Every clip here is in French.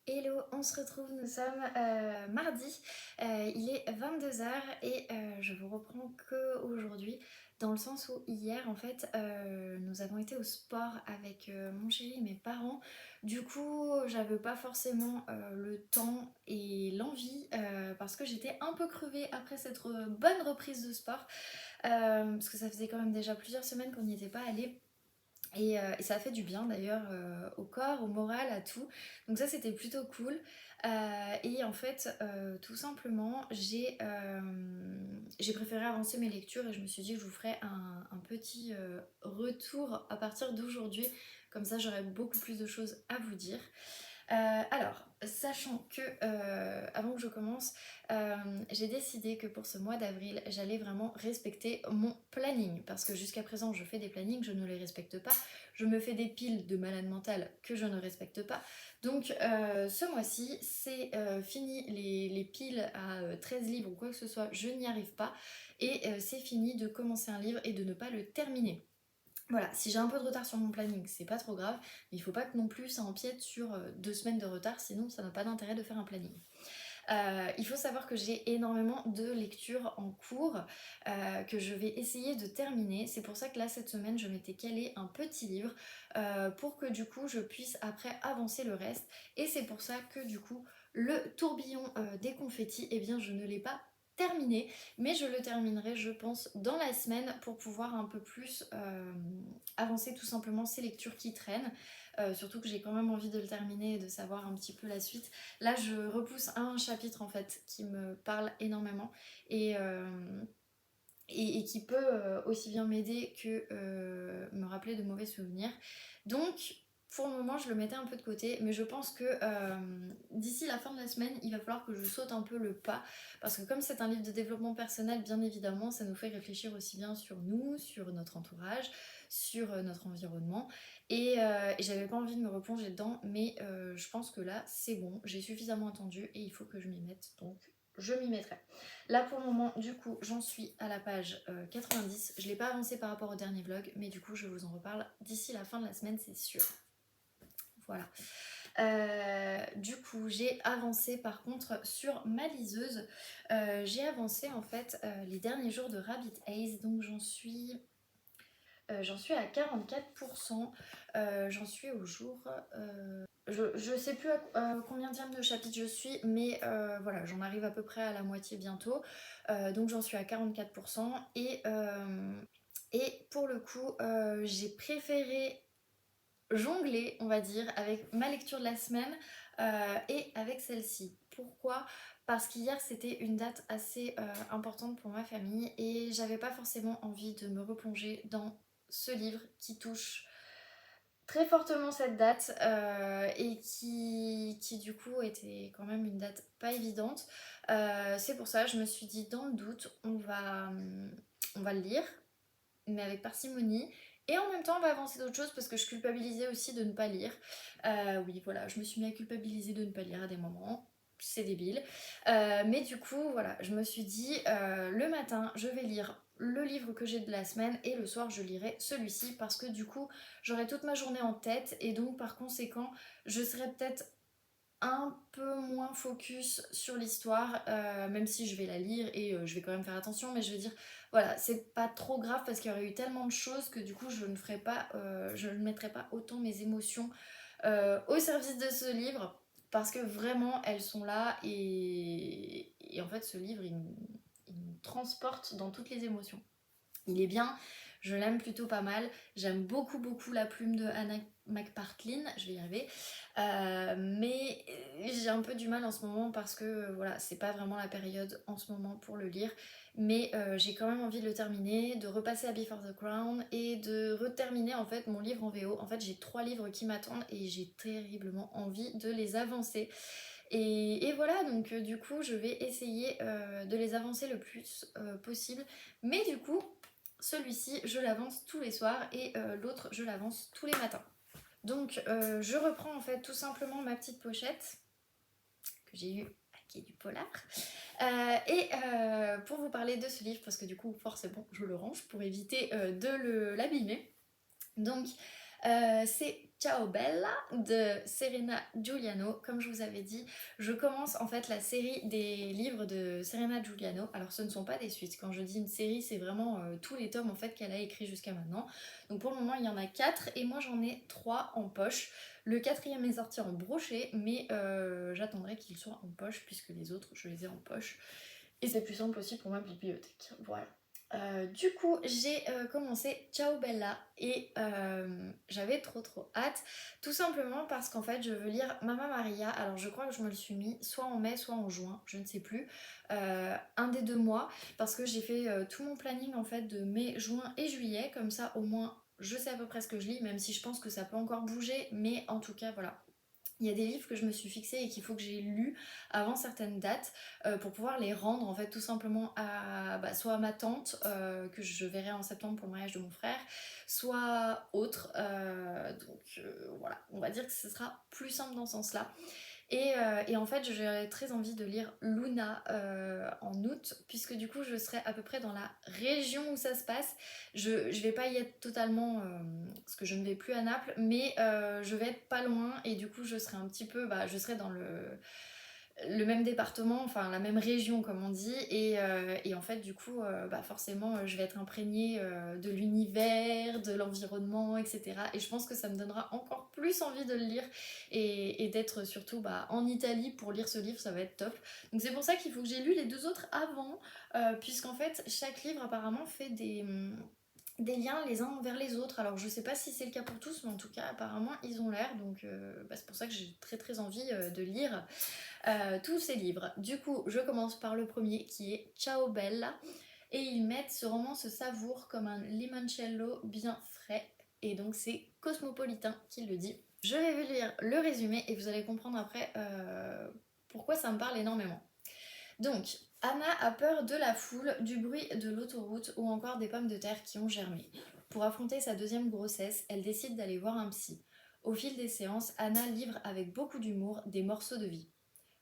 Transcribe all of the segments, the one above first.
Hello, on se retrouve, nous sommes mardi, il est 22 h et je vous reprends que aujourd'hui, dans le sens où hier en fait nous avons été au sport avec mon chéri et mes parents. Du coup j'avais pas forcément le temps et l'envie parce que j'étais un peu crevée après cette bonne reprise de sport, parce que ça faisait quand même déjà plusieurs semaines qu'on n'y était pas allé. Et ça a fait du bien d'ailleurs au corps, au moral, à tout. Donc ça c'était plutôt cool. Et en fait, tout simplement, j'ai préféré avancer mes lectures et je me suis dit que je vous ferais un petit retour à partir d'aujourd'hui. Comme ça j'aurai beaucoup plus de choses à vous dire. Alors, sachant que, avant que je commence, j'ai décidé que pour ce mois d'avril, j'allais vraiment respecter mon planning. Parce que jusqu'à présent, je fais des plannings, je ne les respecte pas. Je me fais des piles de malade mentale que je ne respecte pas. Donc, ce mois-ci, c'est fini les piles à 13 livres ou quoi que ce soit, je n'y arrive pas. Et c'est fini de commencer un livre et de ne pas le terminer. Voilà, si j'ai un peu de retard sur mon planning, c'est pas trop grave, mais il faut pas que non plus ça empiète sur 2 semaines de retard, sinon ça n'a pas d'intérêt de faire un planning. Il faut savoir que j'ai énormément de lectures en cours que je vais essayer de terminer. C'est pour ça que là, cette semaine, je m'étais calé un petit livre pour que du coup, je puisse après avancer le reste. Et c'est pour ça que du coup, le tourbillon des confettis, eh bien, je ne l'ai pas terminé, mais je le terminerai, je pense, dans la semaine pour pouvoir un peu plus avancer tout simplement ces lectures qui traînent. Surtout que j'ai quand même envie de le terminer et de savoir un petit peu la suite. Là, je repousse un chapitre en fait qui me parle énormément et, et qui peut aussi bien m'aider que me rappeler de mauvais souvenirs. Donc, pour le moment, je le mettais un peu de côté, mais je pense que d'ici la fin de la semaine, il va falloir que je saute un peu le pas, parce que comme c'est un livre de développement personnel, bien évidemment, ça nous fait réfléchir aussi bien sur nous, sur notre entourage, sur notre environnement, et j'avais pas envie de me replonger dedans, mais je pense que là, c'est bon, j'ai suffisamment attendu et il faut que je m'y mette, donc je m'y mettrai. Là pour le moment, du coup, j'en suis à la page 90. Je l'ai pas avancé par rapport au dernier vlog, mais du coup, je vous en reparle d'ici la fin de la semaine, c'est sûr. Voilà. Du coup, j'ai avancé par contre sur ma liseuse. J'ai avancé en fait les derniers jours de Rabbit Haze, donc j'en suis à 44%. J'en suis au jour. Je sais plus à combien de chapitre je suis, mais voilà, j'en arrive à peu près à la moitié bientôt. Donc j'en suis à 44%. Et pour le coup, j'ai préféré jongler, on va dire, avec ma lecture de la semaine et avec celle-ci. Pourquoi? Parce qu'hier c'était une date assez importante pour ma famille et j'avais pas forcément envie de me replonger dans ce livre qui touche très fortement cette date et qui du coup était quand même une date pas évidente. C'est pour ça je me suis dit dans le doute on va le lire mais avec parcimonie. Et en même temps, on va avancer d'autres choses parce que je culpabilisais aussi de ne pas lire. Oui, voilà, je me suis mis à culpabiliser de ne pas lire à des moments. C'est débile. Mais du coup, voilà, je me suis dit, le matin, je vais lire le livre que j'ai de la semaine et le soir, je lirai celui-ci parce que du coup, j'aurai toute ma journée en tête et donc par conséquent, je serai peut-être un peu moins focus sur l'histoire, même si je vais la lire et je vais quand même faire attention, mais je veux dire, voilà, c'est pas trop grave parce qu'il y aurait eu tellement de choses que du coup je ne ferai pas, je ne mettrai pas autant mes émotions au service de ce livre parce que vraiment elles sont là et en fait ce livre il me transporte dans toutes les émotions. Il est bien, je l'aime plutôt pas mal. J'aime beaucoup beaucoup la plume de Anna McPartlin, je vais y arriver. Mais j'ai un peu du mal en ce moment parce que voilà, c'est pas vraiment la période en ce moment pour le lire. Mais j'ai quand même envie de le terminer, de repasser à Before the Crown et de reterminer en fait mon livre en VO. En fait, j'ai 3 livres qui m'attendent et j'ai terriblement envie de les avancer. Et voilà, donc du coup, je vais essayer de les avancer le plus possible. Mais du coup, celui-ci, je l'avance tous les soirs et l'autre, je l'avance tous les matins. Donc, je reprends en fait tout simplement ma petite pochette que j'ai eue qui est du polar. Et pour vous parler de ce livre, parce que du coup, forcément, je le range pour éviter de l'abîmer. Donc, c'est Ciao Bella de Serena Giuliano. Comme je vous avais dit, je commence en fait la série des livres de Serena Giuliano. Alors ce ne sont pas des suites, quand je dis une série c'est vraiment tous les tomes en fait qu'elle a écrits jusqu'à maintenant. Donc pour le moment il y en a 4 et moi j'en ai 3 en poche. Le quatrième est sorti en brochet mais j'attendrai qu'il soit en poche puisque les autres je les ai en poche. Et c'est plus simple aussi pour ma bibliothèque. Voilà. Du coup, j'ai commencé Ciao Bella et j'avais trop hâte, tout simplement parce qu'en fait je veux lire Mamma Maria. Alors je crois que je me le suis mis soit en mai soit en juin, je ne sais plus, un des 2 mois, parce que j'ai fait tout mon planning en fait de mai, juin et juillet, comme ça au moins je sais à peu près ce que je lis, même si je pense que ça peut encore bouger, mais en tout cas voilà. Il y a des livres que je me suis fixés et qu'il faut que j'ai lus avant certaines dates pour pouvoir les rendre en fait tout simplement à soit à ma tante que je verrai en septembre pour le mariage de mon frère, soit autre. Voilà, on va dire que ce sera plus simple dans ce sens-là. Et en fait, j'ai très envie de lire Luna en août, puisque du coup, je serai à peu près dans la région où ça se passe. Je vais pas y être totalement, parce que je ne vais plus à Naples, mais je vais être pas loin, et du coup, je serai un petit peu, je serai dans le même département, enfin la même région comme on dit, et en fait du coup forcément je vais être imprégnée de l'univers, de l'environnement, etc. Et je pense que ça me donnera encore plus envie de le lire et d'être surtout en Italie pour lire ce livre, ça va être top. Donc c'est pour ça qu'il faut que j'ai lu les 2 autres avant, puisqu'en fait chaque livre apparemment fait des liens les uns vers les autres. Alors je sais pas si c'est le cas pour tous, mais en tout cas apparemment ils ont l'air, donc c'est pour ça que j'ai très envie de lire tous ces livres. Du coup, je commence par le premier qui est Ciao Bella. Et ils mettent ce roman se savoure comme un limoncello bien frais. Et donc c'est Cosmopolitain qui le dit. Je vais vous lire le résumé et vous allez comprendre après pourquoi ça me parle énormément. Donc, Anna a peur de la foule, du bruit de l'autoroute ou encore des pommes de terre qui ont germé. Pour affronter sa deuxième grossesse, elle décide d'aller voir un psy. Au fil des séances, Anna livre avec beaucoup d'humour des morceaux de vie.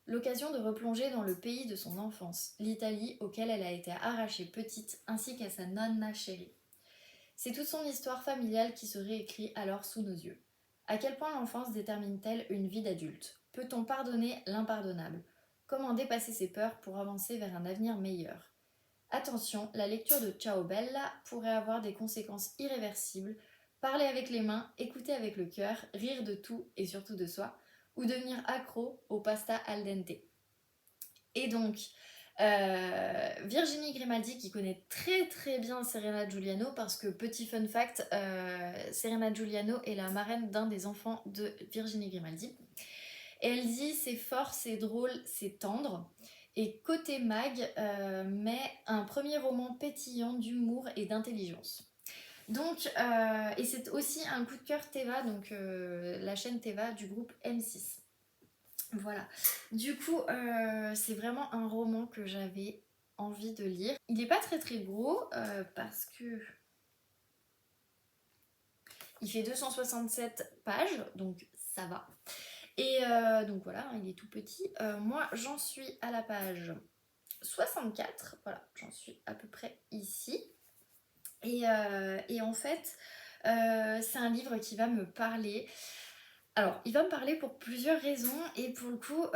L'occasion de replonger dans le pays de son enfance, l'Italie auquel elle a été arrachée petite, ainsi qu'à sa nonna chérie. C'est toute son histoire familiale qui se réécrit alors sous nos yeux. À quel point l'enfance détermine-t-elle une vie d'adulte? Peut-on pardonner l'impardonnable? Comment dépasser ses peurs pour avancer vers un avenir meilleur? Attention, la lecture de Ciao Bella pourrait avoir des conséquences irréversibles. Parler avec les mains, écouter avec le cœur, rire de tout et surtout de soi, ou devenir accro au pasta al dente. Et donc, Virginie Grimaldi qui connaît très bien Serena Giuliano, parce que petit fun fact, Serena Giuliano est la marraine d'un des enfants de Virginie Grimaldi. Et elle dit c'est fort, c'est drôle, c'est tendre. Et côté mag, met un premier roman pétillant d'humour et d'intelligence. Donc, et c'est aussi un coup de cœur Teva, donc la chaîne Teva du groupe M6. Voilà. Du coup, c'est vraiment un roman que j'avais envie de lire. Il n'est pas très gros parce que il fait 267 pages, donc ça va. Et donc voilà, il est tout petit. Moi, j'en suis à la page 64. Voilà, j'en suis à peu près ici. Et en fait, c'est un livre qui va me parler. Alors, il va me parler pour plusieurs raisons, et pour le coup,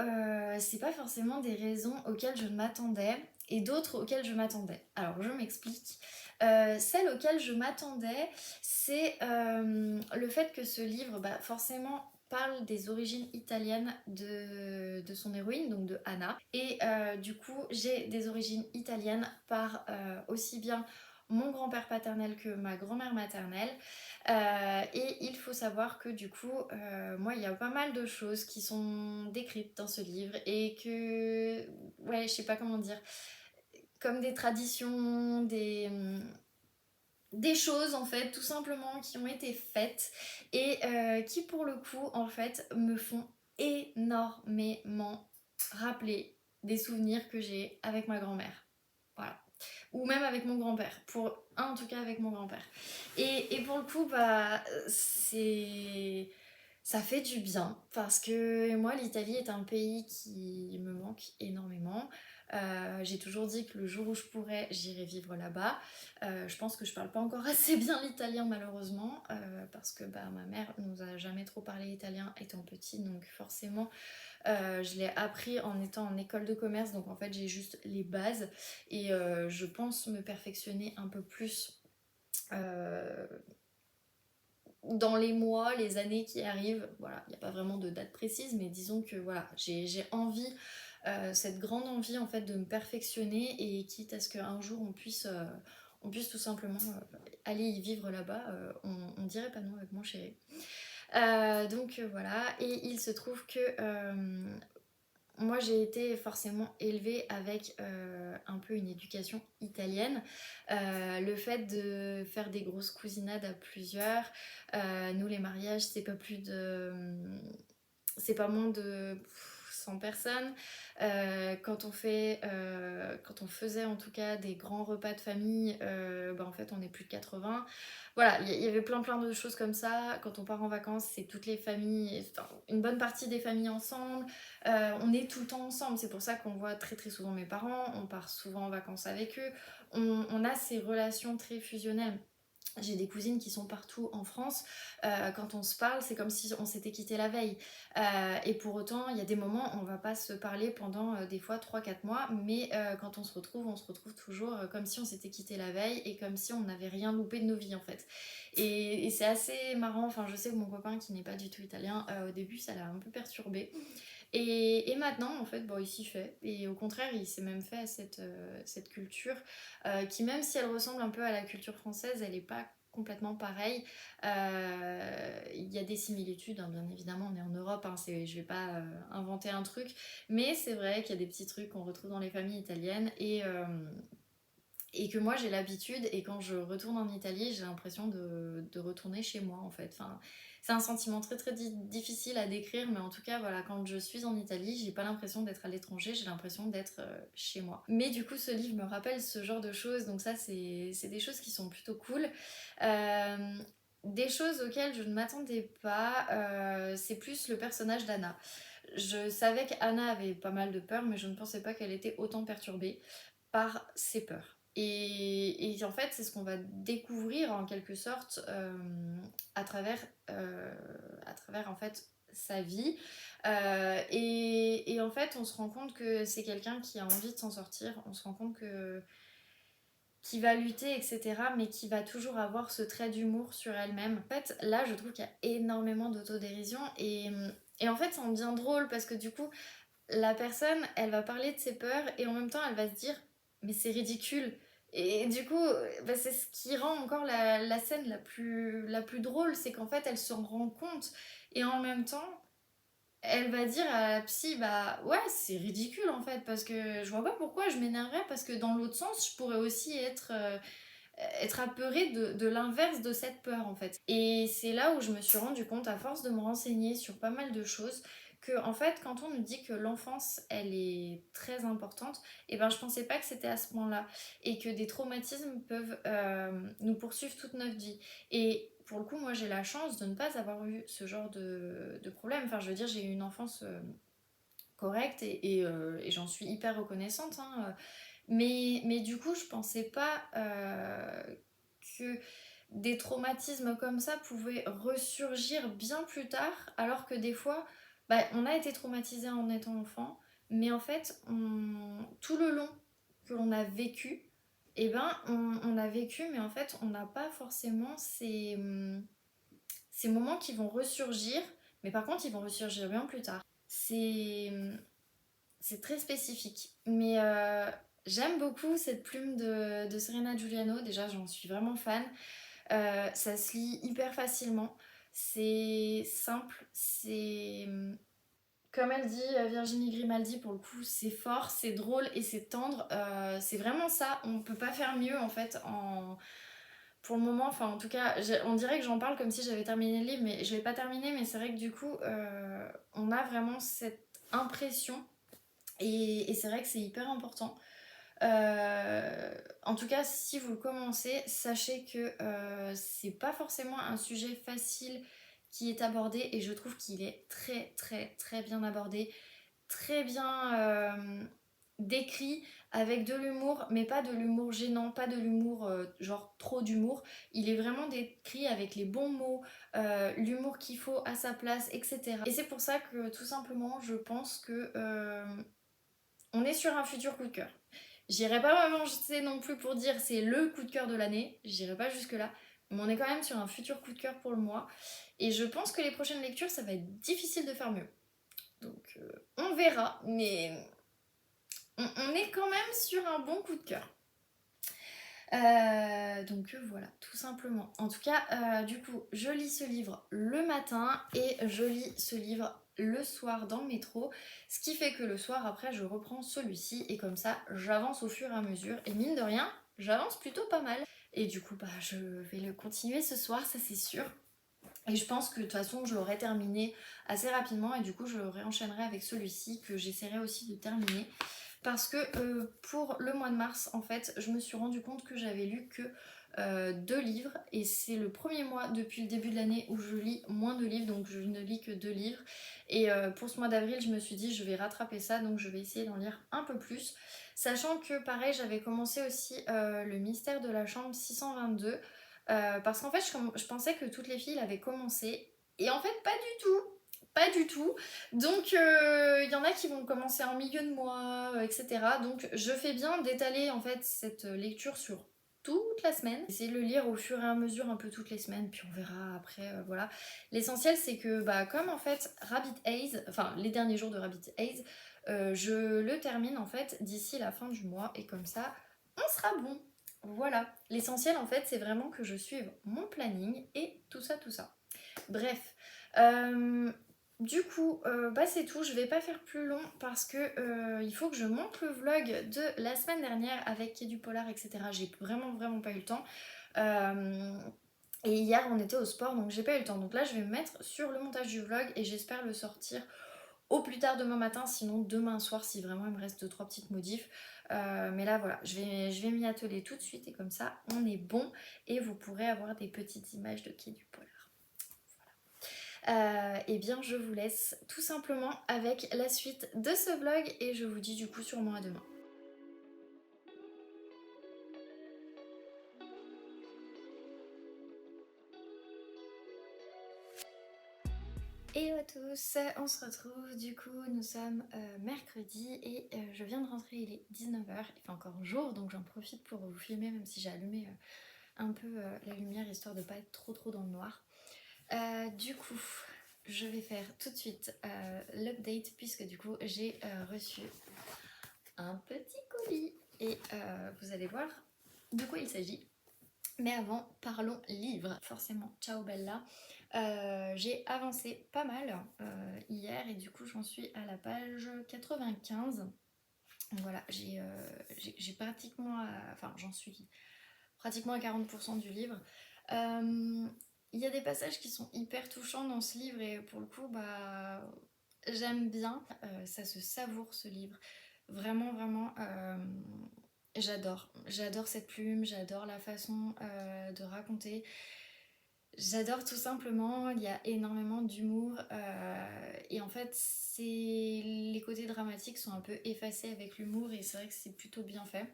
c'est pas forcément des raisons auxquelles je m'attendais et d'autres auxquelles je m'attendais. Alors, je m'explique. Celle auquel je m'attendais, c'est le fait que ce livre, forcément, parle des origines italiennes de son héroïne, donc de Anna. Et du coup, j'ai des origines italiennes par aussi bien mon grand-père paternel que ma grand-mère maternelle. Et il faut savoir que du coup, moi, il y a pas mal de choses qui sont décrites dans ce livre et que, ouais, je sais pas comment dire, comme des traditions, des choses en fait, tout simplement, qui ont été faites et qui pour le coup, en fait, me font énormément rappeler des souvenirs que j'ai avec ma grand-mère. Voilà. Ou même avec mon grand-père, pour un en tout cas avec mon grand-père. Et pour le coup, c'est... ça fait du bien, parce que moi, l'Italie est un pays qui me manque énormément. J'ai toujours dit que le jour où je pourrais, j'irai vivre là-bas. Je pense que je parle pas encore assez bien l'italien malheureusement, parce que bah, ma mère nous a jamais trop parlé italien étant petite, donc forcément je l'ai appris en étant en école de commerce, donc en fait j'ai juste les bases et je pense me perfectionner un peu plus euh, dans les mois, les années qui arrivent. Voilà, il n'y a pas vraiment de date précise, mais disons que voilà, j'ai envie, cette grande envie en fait de me perfectionner et quitte à ce qu'un jour on puisse tout simplement aller y vivre là-bas, on dirait pas non avec mon chéri. Donc voilà, et il se trouve que moi j'ai été forcément élevée avec un peu une éducation italienne. Le fait de faire des grosses cousinades à plusieurs, nous les mariages c'est pas moins de 100 personnes. Quand on faisait en tout cas des grands repas de famille, bah en fait on est plus de 80. Voilà, il y avait plein de choses comme ça. Quand on part en vacances, c'est toutes les familles, enfin, une bonne partie des familles ensemble. On est tout le temps ensemble. C'est pour ça qu'on voit très souvent mes parents. On part souvent en vacances avec eux. On a ces relations très fusionnelles. J'ai des cousines qui sont partout en France. Quand on se parle, c'est comme si on s'était quitté la veille. Et pour autant, il y a des moments où on va pas se parler pendant des fois 3 4 mois, mais quand on se retrouve toujours comme si on s'était quitté la veille et comme si on n'avait rien loupé de nos vies en fait. Et c'est assez marrant. Enfin, je sais que mon copain qui n'est pas du tout italien, au début, ça l'a un peu perturbé. Et maintenant, en fait, bon, il s'y fait. Et au contraire, il s'est même fait à cette culture qui, même si elle ressemble un peu à la culture française, elle n'est pas complètement pareille. Il y a des similitudes, hein, bien évidemment, on est en Europe, hein, je vais pas inventer un truc, mais c'est vrai qu'il y a des petits trucs qu'on retrouve dans les familles italiennes et que moi j'ai l'habitude et quand je retourne en Italie j'ai l'impression de retourner chez moi en fait. Enfin, c'est un sentiment très difficile à décrire mais en tout cas voilà, quand je suis en Italie j'ai pas l'impression d'être à l'étranger, j'ai l'impression d'être chez moi. Mais du coup ce livre me rappelle ce genre de choses, donc ça c'est des choses qui sont plutôt cool. Euh, des choses auxquelles je ne m'attendais pas, c'est plus le personnage d'Anna. Je savais qu'Anna avait pas mal de peur mais je ne pensais pas qu'elle était autant perturbée par ses peurs. Et en fait, c'est ce qu'on va découvrir en quelque sorte à travers en fait sa vie. Et en fait, on se rend compte que c'est quelqu'un qui a envie de s'en sortir. On se rend compte que qui va lutter, etc., mais qui va toujours avoir ce trait d'humour sur elle-même. En fait, là, je trouve qu'il y a énormément d'autodérision et en fait, ça en devient drôle parce que du coup, la personne, elle va parler de ses peurs et en même temps, elle va se dire, mais c'est ridicule. Et du coup, bah, c'est ce qui rend encore la scène la plus drôle, c'est qu'en fait, elle s'en rend compte et en même temps, elle va dire à la psy, bah ouais, c'est ridicule en fait, parce que je vois pas pourquoi je m'énerverais, parce que dans l'autre sens, je pourrais aussi être apeurée de l'inverse de cette peur en fait. Et c'est là où je me suis rendu compte, à force de me renseigner sur pas mal de choses, que en fait quand on nous dit que l'enfance elle est très importante, et ben je pensais pas que c'était à ce point-là et que des traumatismes peuvent nous poursuivre toute notre vie. Et pour le coup moi j'ai la chance de ne pas avoir eu ce genre de problème. Enfin je veux dire j'ai eu une enfance correcte et j'en suis hyper reconnaissante, hein. Mais du coup, je pensais pas que des traumatismes comme ça pouvaient ressurgir bien plus tard, alors que des fois, bah, on a été traumatisé en étant enfant, mais en fait, tout le long que l'on a vécu, eh ben, on a vécu, mais en fait, on n'a pas forcément ces moments qui vont ressurgir, mais par contre, ils vont ressurgir bien plus tard. C'est très spécifique. Mais j'aime beaucoup cette plume de Serena Giuliano. Déjà, j'en suis vraiment fan. Ça se lit hyper facilement. C'est simple. C'est. Comme elle dit, Virginie Grimaldi, pour le coup, c'est fort, c'est drôle et c'est tendre. C'est vraiment ça. On peut pas faire mieux en fait pour le moment. Enfin, en tout cas, on dirait que j'en parle comme si j'avais terminé le livre, mais je l'ai pas terminé. Mais c'est vrai que du coup, on a vraiment cette impression et c'est vrai que c'est hyper important. En tout cas, si vous le commencez, sachez que c'est pas forcément un sujet facile qui est abordé et je trouve qu'il est très bien abordé, très bien décrit avec de l'humour, mais pas de l'humour gênant, pas de l'humour genre trop d'humour. Il est vraiment décrit avec les bons mots, l'humour qu'il faut à sa place, etc. Et c'est pour ça que tout simplement je pense que on est sur un futur coup de cœur. J'irai pas m'avancer non plus pour dire c'est le coup de cœur de l'année, j'irai pas jusque là, mais on est quand même sur un futur coup de cœur pour le mois. Et je pense que les prochaines lectures, ça va être difficile de faire mieux. Donc on verra, mais on est quand même sur un bon coup de cœur. Donc voilà, tout simplement. En tout cas, du coup, je lis ce livre le matin et je lis ce livre le soir dans le métro. Ce qui fait que le soir, après, je reprends celui-ci et comme ça, j'avance au fur et à mesure. Et mine de rien, j'avance plutôt pas mal. Et du coup, bah, je vais le continuer ce soir, ça c'est sûr. Et je pense que de toute façon, je l'aurai terminé assez rapidement et du coup, je le réenchaînerai avec celui-ci que j'essaierai aussi de terminer. Parce que pour le mois de mars, en fait, je me suis rendu compte que j'avais lu que 2 livres et c'est le premier mois depuis le début de l'année où je lis moins de livres, donc je ne lis que 2 livres. Et pour ce mois d'avril, je me suis dit je vais rattraper ça, donc je vais essayer d'en lire un peu plus. Sachant que pareil, j'avais commencé aussi le mystère de la chambre 622 parce qu'en fait, je pensais que toutes les filles l'avaient commencé et en fait, pas du tout. Pas du tout. Donc, il y en a qui vont commencer en milieu de mois, etc. Donc, je fais bien d'étaler en fait cette lecture sur toute la semaine. Essayer de le lire au fur et à mesure un peu toutes les semaines, puis on verra après, voilà. L'essentiel, c'est que, bah, comme en fait Rabbit Haze, enfin les derniers jours de Rabbit Haze, je le termine en fait d'ici la fin du mois et comme ça, on sera bon. Voilà. L'essentiel en fait, c'est vraiment que je suive mon planning et tout ça, tout ça. Bref. Du coup, bah c'est tout, je vais pas faire plus long parce que il faut que je monte le vlog de la semaine dernière avec Quai du Polar, etc. J'ai vraiment pas eu le temps. Et hier on était au sport donc j'ai pas eu le temps. Donc là je vais me mettre sur le montage du vlog et j'espère le sortir au plus tard demain matin, sinon demain soir si vraiment il me reste 2-3 petites modifs. Mais là voilà, je vais m'y atteler tout de suite et comme ça on est bon et vous pourrez avoir des petites images de Quai du Polar. Eh bien je vous laisse tout simplement avec la suite de ce vlog et je vous dis du coup sûrement à demain. Hello à tous, on se retrouve, du coup nous sommes mercredi et je viens de rentrer, il est 19h, il fait encore jour donc j'en profite pour vous filmer même si j'ai allumé un peu la lumière histoire de pas être trop dans le noir. Du coup je vais faire tout de suite l'update puisque du coup j'ai reçu un petit colis et vous allez voir de quoi il s'agit. Mais avant, parlons livres. Forcément, ciao Bella. J'ai avancé pas mal hier et du coup j'en suis à la page 95. Donc voilà, j'ai pratiquement, enfin j'en suis pratiquement à 40% du livre. Il y a des passages qui sont hyper touchants dans ce livre et pour le coup, bah j'aime bien. Ça se savoure ce livre. Vraiment, j'adore cette plume, j'adore la façon de raconter. J'adore tout simplement, il y a énormément d'humour et en fait les côtés dramatiques sont un peu effacés avec l'humour et c'est vrai que c'est plutôt bien fait.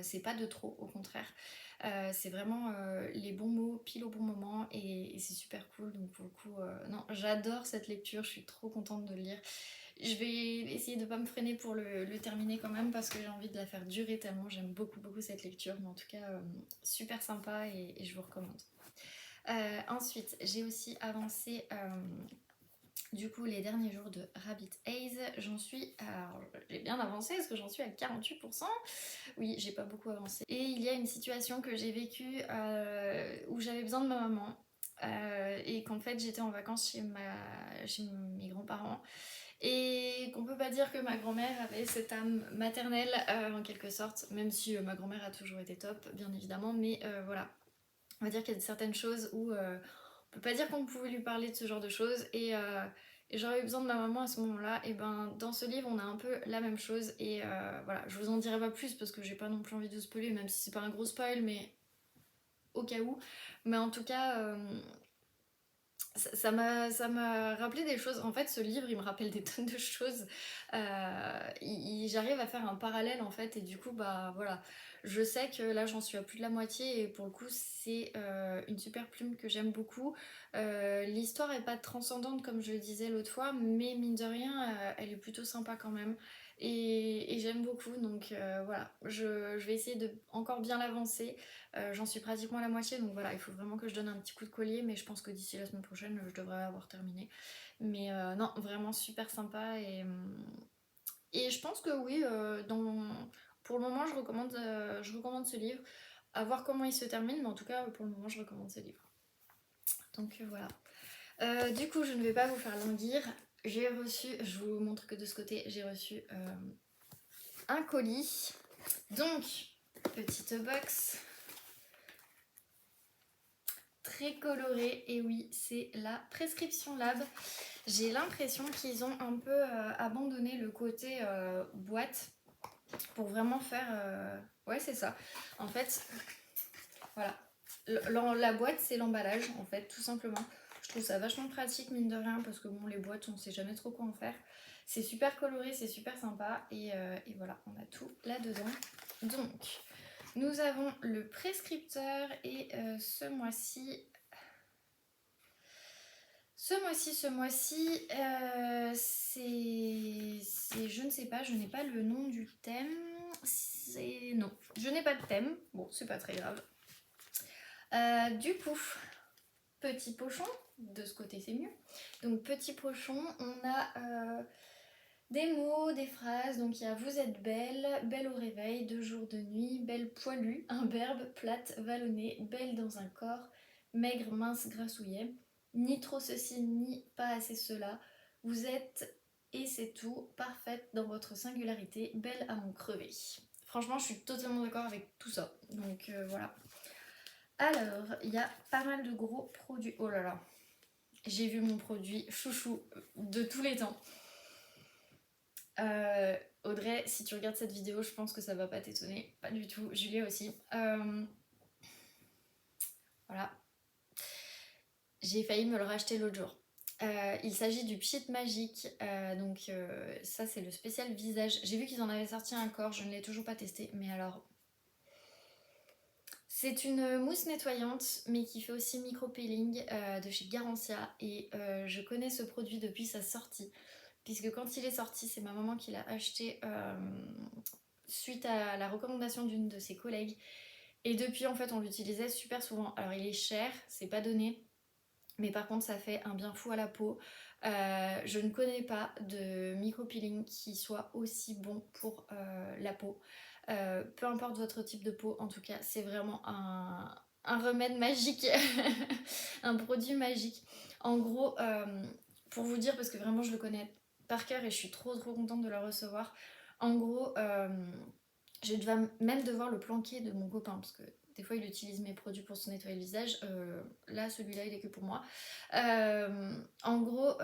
C'est pas de trop, au contraire. C'est vraiment les bons mots pile au bon moment et c'est super cool. Donc pour le coup, non, j'adore cette lecture, je suis trop contente de le lire. Je vais essayer de pas me freiner pour le terminer quand même parce que j'ai envie de la faire durer tellement j'aime beaucoup cette lecture. Mais en tout cas, super sympa et je vous recommande. Ensuite, j'ai aussi avancé du coup les derniers jours de Rabbit Haze. J'en suis, alors j'ai bien avancé parce que j'en suis à 48%. Oui, j'ai pas beaucoup avancé. Et il y a une situation que j'ai vécue où j'avais besoin de ma maman. Et qu'en fait j'étais en vacances chez mes grands-parents et qu'on peut pas dire que ma grand-mère avait cette âme maternelle en quelque sorte, même si ma grand-mère a toujours été top bien évidemment, mais voilà, on va dire qu'il y a certaines choses où on peut pas dire qu'on pouvait lui parler de ce genre de choses et j'aurais eu besoin de ma maman à ce moment-là. Et ben dans ce livre on a un peu la même chose et voilà, je vous en dirai pas plus parce que j'ai pas non plus envie de vous spoiler, même si c'est pas un gros spoil, mais au cas où. Mais en tout cas ça m'a rappelé des choses. En fait, ce livre, il me rappelle des tonnes de choses. J'arrive à faire un parallèle, en fait, et du coup, bah voilà. Je sais que là, j'en suis à plus de la moitié, et pour le coup, c'est une super plume que j'aime beaucoup. L'histoire est pas transcendante, comme je le disais l'autre fois, mais mine de rien, elle est plutôt sympa quand même. Et j'aime beaucoup, donc voilà. Je vais essayer de encore bien l'avancer. J'en suis pratiquement à la moitié, donc voilà, il faut vraiment que je donne un petit coup de collier, mais je pense que d'ici la semaine prochaine, je devrais avoir terminé. Mais non, vraiment super sympa, et je pense que oui, pour le moment, je recommande ce livre. À voir comment il se termine, mais en tout cas, pour le moment, je recommande ce livre. Donc voilà. Du coup, je ne vais pas vous faire languir. J'ai reçu, je vous montre que de ce côté, j'ai reçu un colis. Donc, petite box très colorée, et oui, c'est la Prescription Lab. J'ai l'impression qu'ils ont un peu abandonné le côté boîte pour vraiment faire... Ouais, c'est ça. En fait, voilà. La boîte, c'est l'emballage, en fait, tout simplement. Je trouve ça vachement pratique, mine de rien, parce que bon, les boîtes, on sait jamais trop quoi en faire. C'est super coloré, c'est super sympa, et voilà, on a tout là-dedans. Donc, nous avons le prescripteur, et ce mois-ci, c'est... Je ne sais pas, je n'ai pas le nom du thème. Non, je n'ai pas de thème. Bon, c'est pas très grave. Du coup, petit pochon. De ce côté, c'est mieux. Donc, petit pochon, on a des mots, des phrases. Donc, il y a vous êtes belle, belle au réveil, de jour, de nuit, belle poilue, imberbe, plate, vallonnée, belle dans un corps, maigre, mince, grassouillet. Ni trop ceci, ni pas assez cela. Vous êtes, et c'est tout, parfaite dans votre singularité, belle à mon crever. Franchement, je suis totalement d'accord avec tout ça. Donc voilà. Alors, il y a pas mal de gros produits. Oh là là, j'ai vu mon produit chouchou de tous les temps. Audrey, si tu regardes cette vidéo, je pense que ça va pas t'étonner. Pas du tout. Julie aussi. Voilà. J'ai failli me le racheter l'autre jour. Il s'agit du Pchit Magique. Donc ça, c'est le spécial visage. J'ai vu qu'ils en avaient sorti un corps. Je ne l'ai toujours pas testé. Mais alors... C'est une mousse nettoyante, mais qui fait aussi micro-peeling de chez Garancia. Et je connais ce produit depuis sa sortie. Puisque quand il est sorti, c'est ma maman qui l'a acheté suite à la recommandation d'une de ses collègues. Et depuis, en fait, on l'utilisait super souvent. Alors, il est cher, c'est pas donné. Mais par contre, ça fait un bien fou à la peau. Je ne connais pas de micro-peeling qui soit aussi bon pour la peau. Peu importe votre type de peau, en tout cas, c'est vraiment un remède magique, un produit magique. En gros, pour vous dire, parce que vraiment je le connais par cœur et je suis trop contente de le recevoir. En gros, je vais même devoir le planquer de mon copain parce que des fois il utilise mes produits pour se nettoyer le visage. Là, celui-là, il est que pour moi. En gros,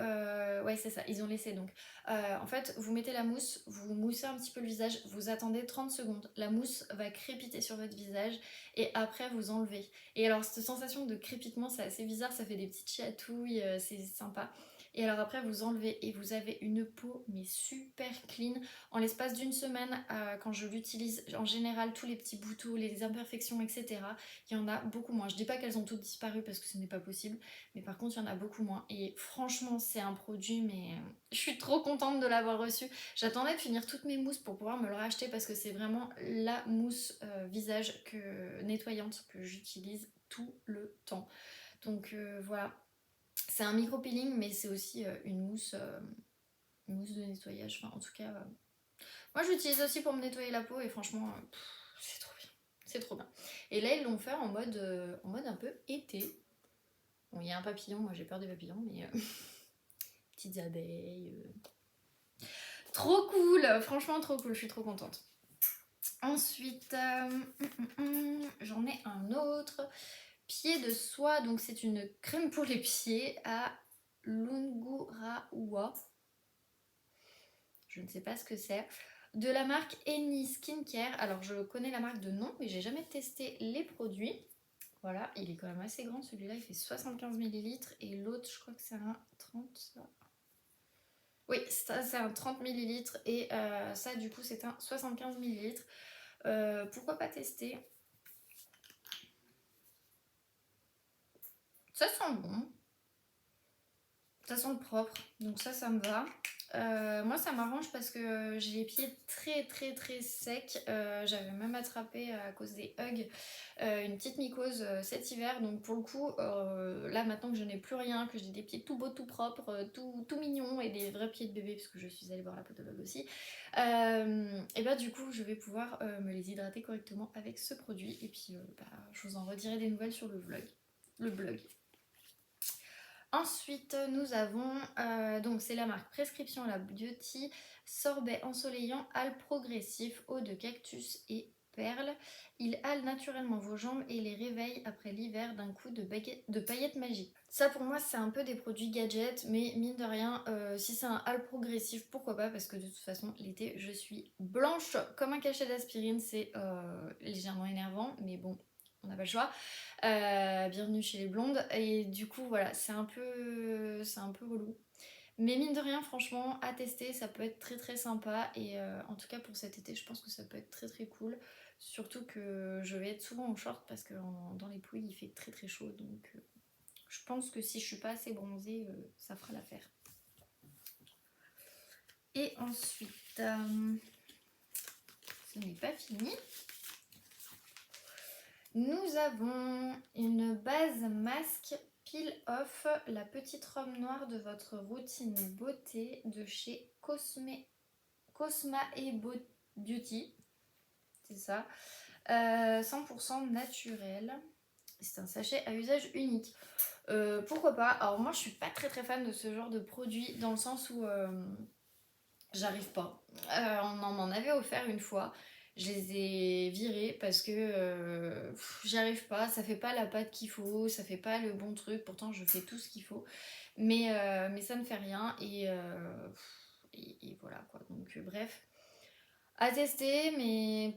ouais, c'est ça, ils ont laissé donc. En fait, vous mettez la mousse, vous moussez un petit peu le visage, vous attendez 30 secondes. La mousse va crépiter sur votre visage et après vous enlevez. Et alors, cette sensation de crépitement, c'est assez bizarre, ça fait des petites chatouilles, c'est sympa. Et alors après, vous enlevez et vous avez une peau mais super clean. En l'espace d'une semaine, quand je l'utilise, en général, tous les petits boutons, les imperfections, etc., il y en a beaucoup moins. Je dis pas qu'elles ont toutes disparu parce que ce n'est pas possible, mais par contre, il y en a beaucoup moins. Et franchement, c'est un produit, mais je suis trop contente de l'avoir reçu. J'attendais de finir toutes mes mousses pour pouvoir me le racheter parce que c'est vraiment la mousse visage nettoyante que j'utilise tout le temps. Donc voilà. C'est un micro-peeling, mais c'est aussi une mousse de nettoyage. Enfin, en tout cas, moi je l'utilise aussi pour me nettoyer la peau et franchement, c'est trop bien. C'est trop bien. Et là, ils l'ont fait en mode un peu été. Bon, il y a un papillon, moi j'ai peur des papillons, mais petites abeilles. Trop cool, franchement trop cool, je suis trop contente. Ensuite, j'en ai un autre. Pied de soie, donc c'est une crème pour les pieds à Lungurawa. Je ne sais pas ce que c'est. De la marque Any Skincare. Alors je connais la marque de nom, mais j'ai jamais testé les produits. Voilà, il est quand même assez grand celui-là, il fait 75 ml et l'autre je crois que c'est un 30 ça. Oui, ça c'est un 30 ml et ça du coup c'est un 75 ml. Pourquoi pas tester? Ça sent bon, ça sent propre, donc ça me va. Moi ça m'arrange parce que j'ai les pieds très secs. J'avais même attrapé à cause des hugs une petite mycose cet hiver, donc pour le coup là maintenant que je n'ai plus rien, que j'ai des pieds tout beaux, tout propres, tout mignons et des vrais pieds de bébé parce que je suis allée voir la podologue aussi, et bah du coup je vais pouvoir me les hydrater correctement avec ce produit et puis je vous en redirai des nouvelles sur le blog. Ensuite, nous avons, donc c'est la marque Prescription Lab Beauty, sorbet ensoleillant hale progressif, eau de cactus et perles. Il hale naturellement vos jambes et les réveille après l'hiver d'un coup de paillettes magiques. Ça pour moi c'est un peu des produits gadgets, mais mine de rien, si c'est un hale progressif, pourquoi pas, parce que de toute façon l'été je suis blanche comme un cachet d'aspirine, c'est légèrement énervant, mais bon, on n'a pas le choix. Bienvenue chez les blondes. Et du coup, voilà, c'est un peu relou. Mais mine de rien, franchement, à tester, ça peut être très sympa. Et en tout cas, pour cet été, je pense que ça peut être très cool. Surtout que je vais être souvent en short parce que dans les Pouilles, il fait très chaud. Donc, je pense que si je suis pas assez bronzée, ça fera l'affaire. Et ensuite, ce n'est pas fini. Nous avons une base masque Peel Off, la petite robe noire de votre routine beauté de chez Cosma et Beauty. C'est ça. 100% naturel. C'est un sachet à usage unique. Pourquoi pas? Alors moi je suis pas très fan de ce genre de produit dans le sens où j'arrive pas. On m'en avait offert une fois. Je les ai virés parce que j'y arrive pas, ça fait pas la pâte qu'il faut, ça fait pas le bon truc, pourtant je fais tout ce qu'il faut, mais ça ne fait rien et voilà quoi. Donc bref, à tester, mais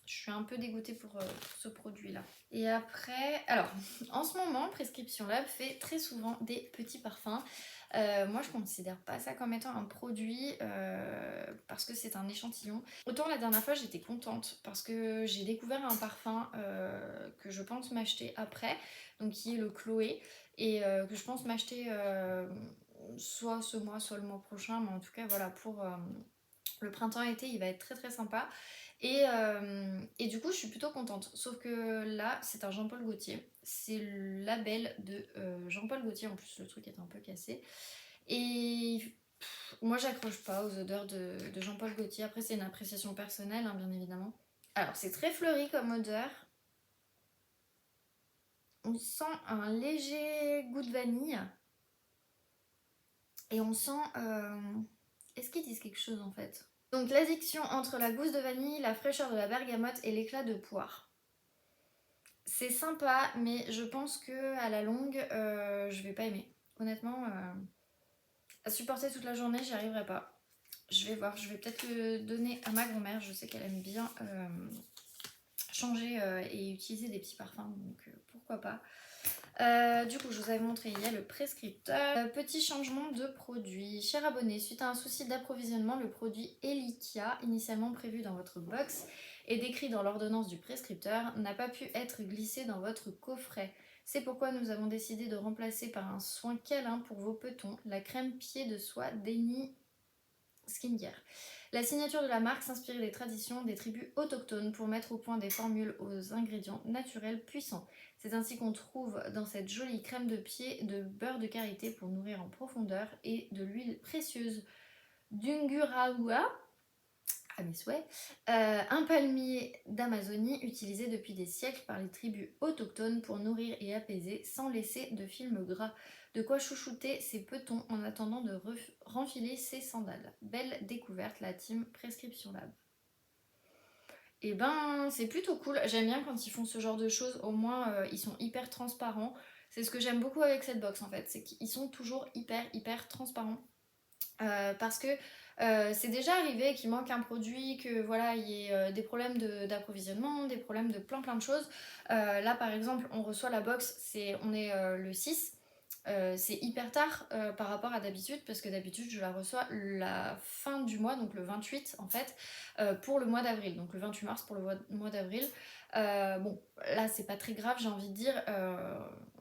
je suis un peu dégoûtée pour ce produit là. Et après, alors en ce moment, Prescription Lab fait très souvent des petits parfums. Moi je considère pas ça comme étant un produit parce que c'est un échantillon. Autant la dernière fois j'étais contente parce que j'ai découvert un parfum que je pense m'acheter après, donc qui est le Chloé, et que je pense m'acheter soit ce mois soit le mois prochain, mais en tout cas voilà, pour le printemps-été il va être très sympa. Et du coup je suis plutôt contente, sauf que là c'est un Jean-Paul Gaultier, c'est le label de Jean-Paul Gaultier, en plus le truc est un peu cassé et moi j'accroche pas aux odeurs de Jean-Paul Gaultier. Après c'est une appréciation personnelle hein, bien évidemment. Alors c'est très fleuri comme odeur, on sent un léger goût de vanille et on sent est-ce qu'ils disent quelque chose en fait? Donc l'addiction entre la gousse de vanille, la fraîcheur de la bergamote et l'éclat de poire. C'est sympa, mais je pense que à la longue, je vais pas aimer. Honnêtement, à supporter toute la journée, j'y arriverai pas. Je vais voir, je vais peut-être le donner à ma grand-mère. Je sais qu'elle aime bien changer et utiliser des petits parfums, donc pourquoi pas. Du coup, je vous avais montré, il y a le prescripteur. Petit changement de produit. Cher abonné, suite à un souci d'approvisionnement, le produit Elikia, initialement prévu dans votre box et décrit dans l'ordonnance du prescripteur, n'a pas pu être glissé dans votre coffret. C'est pourquoi nous avons décidé de remplacer par un soin câlin pour vos petons, la crème pied de soie Deni Skincare. La signature de la marque s'inspire des traditions des tribus autochtones pour mettre au point des formules aux ingrédients naturels puissants. C'est ainsi qu'on trouve dans cette jolie crème de pied de beurre de karité pour nourrir en profondeur et de l'huile précieuse d'Ungurawa, à mes souhaits, un palmier d'Amazonie utilisé depuis des siècles par les tribus autochtones pour nourrir et apaiser sans laisser de film gras. De quoi chouchouter ses petons en attendant de renfiler ses sandales. Belle découverte, la team Prescription Lab. Et ben c'est plutôt cool, j'aime bien quand ils font ce genre de choses, au moins ils sont hyper transparents. C'est ce que j'aime beaucoup avec cette box en fait, c'est qu'ils sont toujours hyper transparents. Parce que C'est déjà arrivé qu'il manque un produit, que voilà, il y ait des problèmes d'approvisionnement, des problèmes de plein de choses. Là par exemple, on reçoit la box, on est le 6. C'est hyper tard par rapport à d'habitude parce que d'habitude je la reçois la fin du mois, donc le 28 en fait, pour le mois d'avril, donc le 28 mars pour le mois d'avril. Bon, là c'est pas très grave, j'ai envie de dire,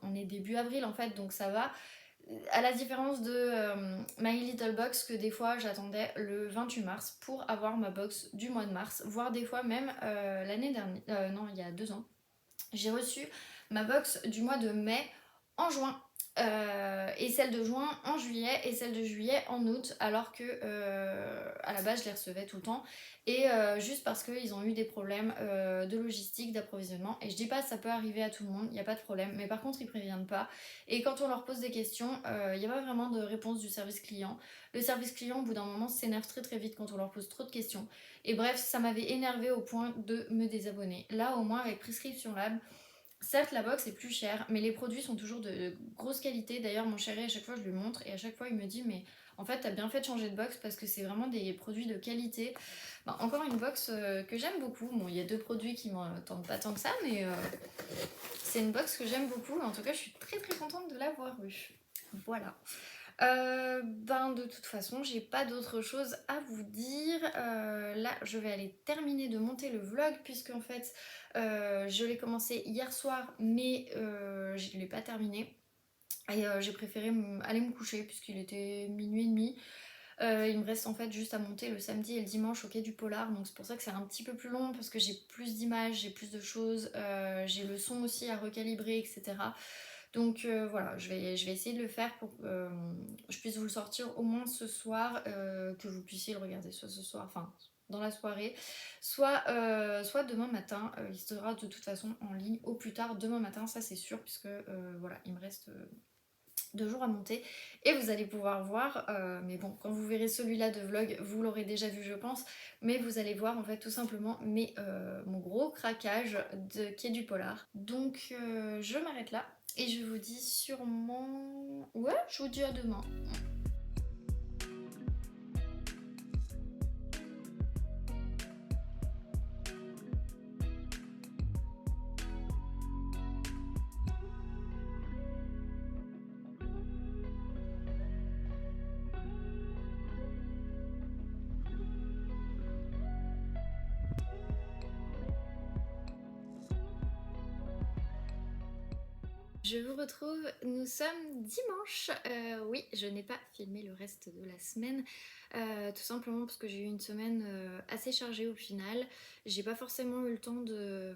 on est début avril en fait, donc ça va. À la différence de My Little Box, que des fois j'attendais le 28 mars pour avoir ma box du mois de mars, voire des fois même l'année dernière, non, il y a 2 ans, j'ai reçu ma box du mois de mai en juin. Et celle de juin en juillet et celle de juillet en août, alors que à la base je les recevais tout le temps, et juste parce qu'ils ont eu des problèmes de logistique, d'approvisionnement. Et je dis pas ça peut arriver à tout le monde, il n'y a pas de problème, mais par contre ils préviennent pas, et quand on leur pose des questions, il n'y a pas vraiment de réponse du service client. Le service client au bout d'un moment s'énerve très vite quand on leur pose trop de questions, et bref ça m'avait énervé au point de me désabonner. Là au moins avec Prescription Lab, certes, la box est plus chère, mais les produits sont toujours de grosse qualité. D'ailleurs, mon chéri, à chaque fois, je lui montre et à chaque fois, il me dit, mais en fait, t'as bien fait de changer de box parce que c'est vraiment des produits de qualité. Ben, encore une box que j'aime beaucoup. Bon, il y a 2 produits qui m'en tentent pas tant que ça, mais c'est une box que j'aime beaucoup. En tout cas, je suis très contente de l'avoir eue. Voilà. Ben de toute façon, j'ai pas d'autre chose à vous dire. Là, je vais aller terminer de monter le vlog puisque en fait, je l'ai commencé hier soir, mais je ne l'ai pas terminé. Et j'ai préféré aller me coucher puisqu'il était minuit et demi. Il me reste en fait juste à monter le samedi et le dimanche au Quai du Polar, donc c'est pour ça que c'est un petit peu plus long parce que j'ai plus d'images, j'ai plus de choses, j'ai le son aussi à recalibrer, etc. Donc voilà, je vais essayer de le faire pour que je puisse vous le sortir au moins ce soir, que vous puissiez le regarder soit ce soir, enfin dans la soirée, soit demain matin. Il sera de toute façon en ligne au plus tard demain matin, ça c'est sûr, puisque voilà, il me reste 2 jours à monter et vous allez pouvoir voir, mais bon, quand vous verrez celui-là de vlog, vous l'aurez déjà vu je pense, mais vous allez voir en fait tout simplement mon gros craquage de Quai du Polar. Donc je m'arrête là et je vous dis sûrement... Ouais, je vous dis à demain. Je vous retrouve, nous sommes dimanche. Oui, je n'ai pas filmé le reste de la semaine, tout simplement parce que j'ai eu une semaine assez chargée au final. J'ai pas forcément eu le temps de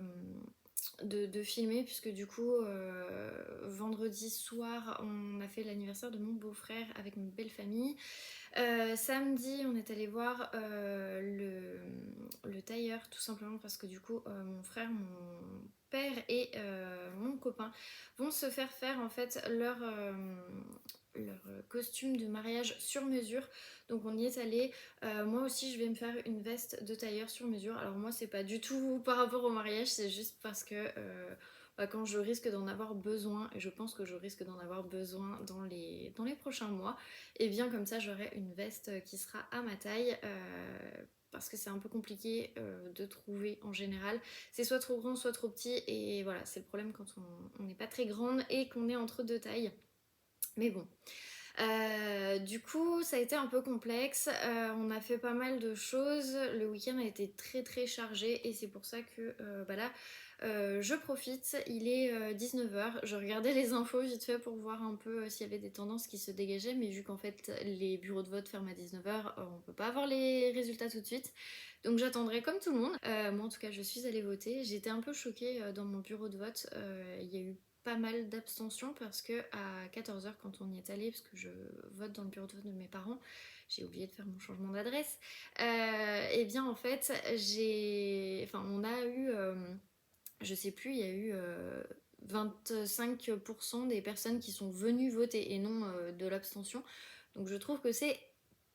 filmer puisque du coup vendredi soir on a fait l'anniversaire de mon beau-frère avec une belle famille. Samedi on est allé voir le tailleur, tout simplement parce que du coup mon frère, mon père et mon copain vont se faire en fait leur costume de mariage sur mesure. Donc on y est allé. Moi aussi je vais me faire une veste de tailleur sur mesure. Alors moi c'est pas du tout par rapport au mariage, c'est juste parce que quand je risque d'en avoir besoin, et je pense que je risque d'en avoir besoin dans les prochains mois, et bien comme ça j'aurai une veste qui sera à ma taille. Parce que c'est un peu compliqué de trouver en général. C'est soit trop grand, soit trop petit, et voilà, c'est le problème quand on n'est pas très grande et qu'on est entre 2 tailles. Mais bon. Du coup, ça a été un peu complexe. On a fait pas mal de choses. Le week-end a été très chargé et c'est pour ça que là, je profite. Il est 19h. Je regardais les infos vite fait pour voir un peu s'il y avait des tendances qui se dégageaient, mais vu qu'en fait les bureaux de vote ferment à 19h, on peut pas avoir les résultats tout de suite. Donc j'attendrai comme tout le monde. Moi en tout cas, je suis allée voter. J'étais un peu choquée dans mon bureau de vote. Il y a eu pas mal d'abstention parce que à 14h quand on y est allé, parce que je vote dans le bureau de vote de mes parents, j'ai oublié de faire mon changement d'adresse, et bien en fait on a eu je sais plus, il y a eu 25% des personnes qui sont venues voter et non de l'abstention. Donc je trouve que c'est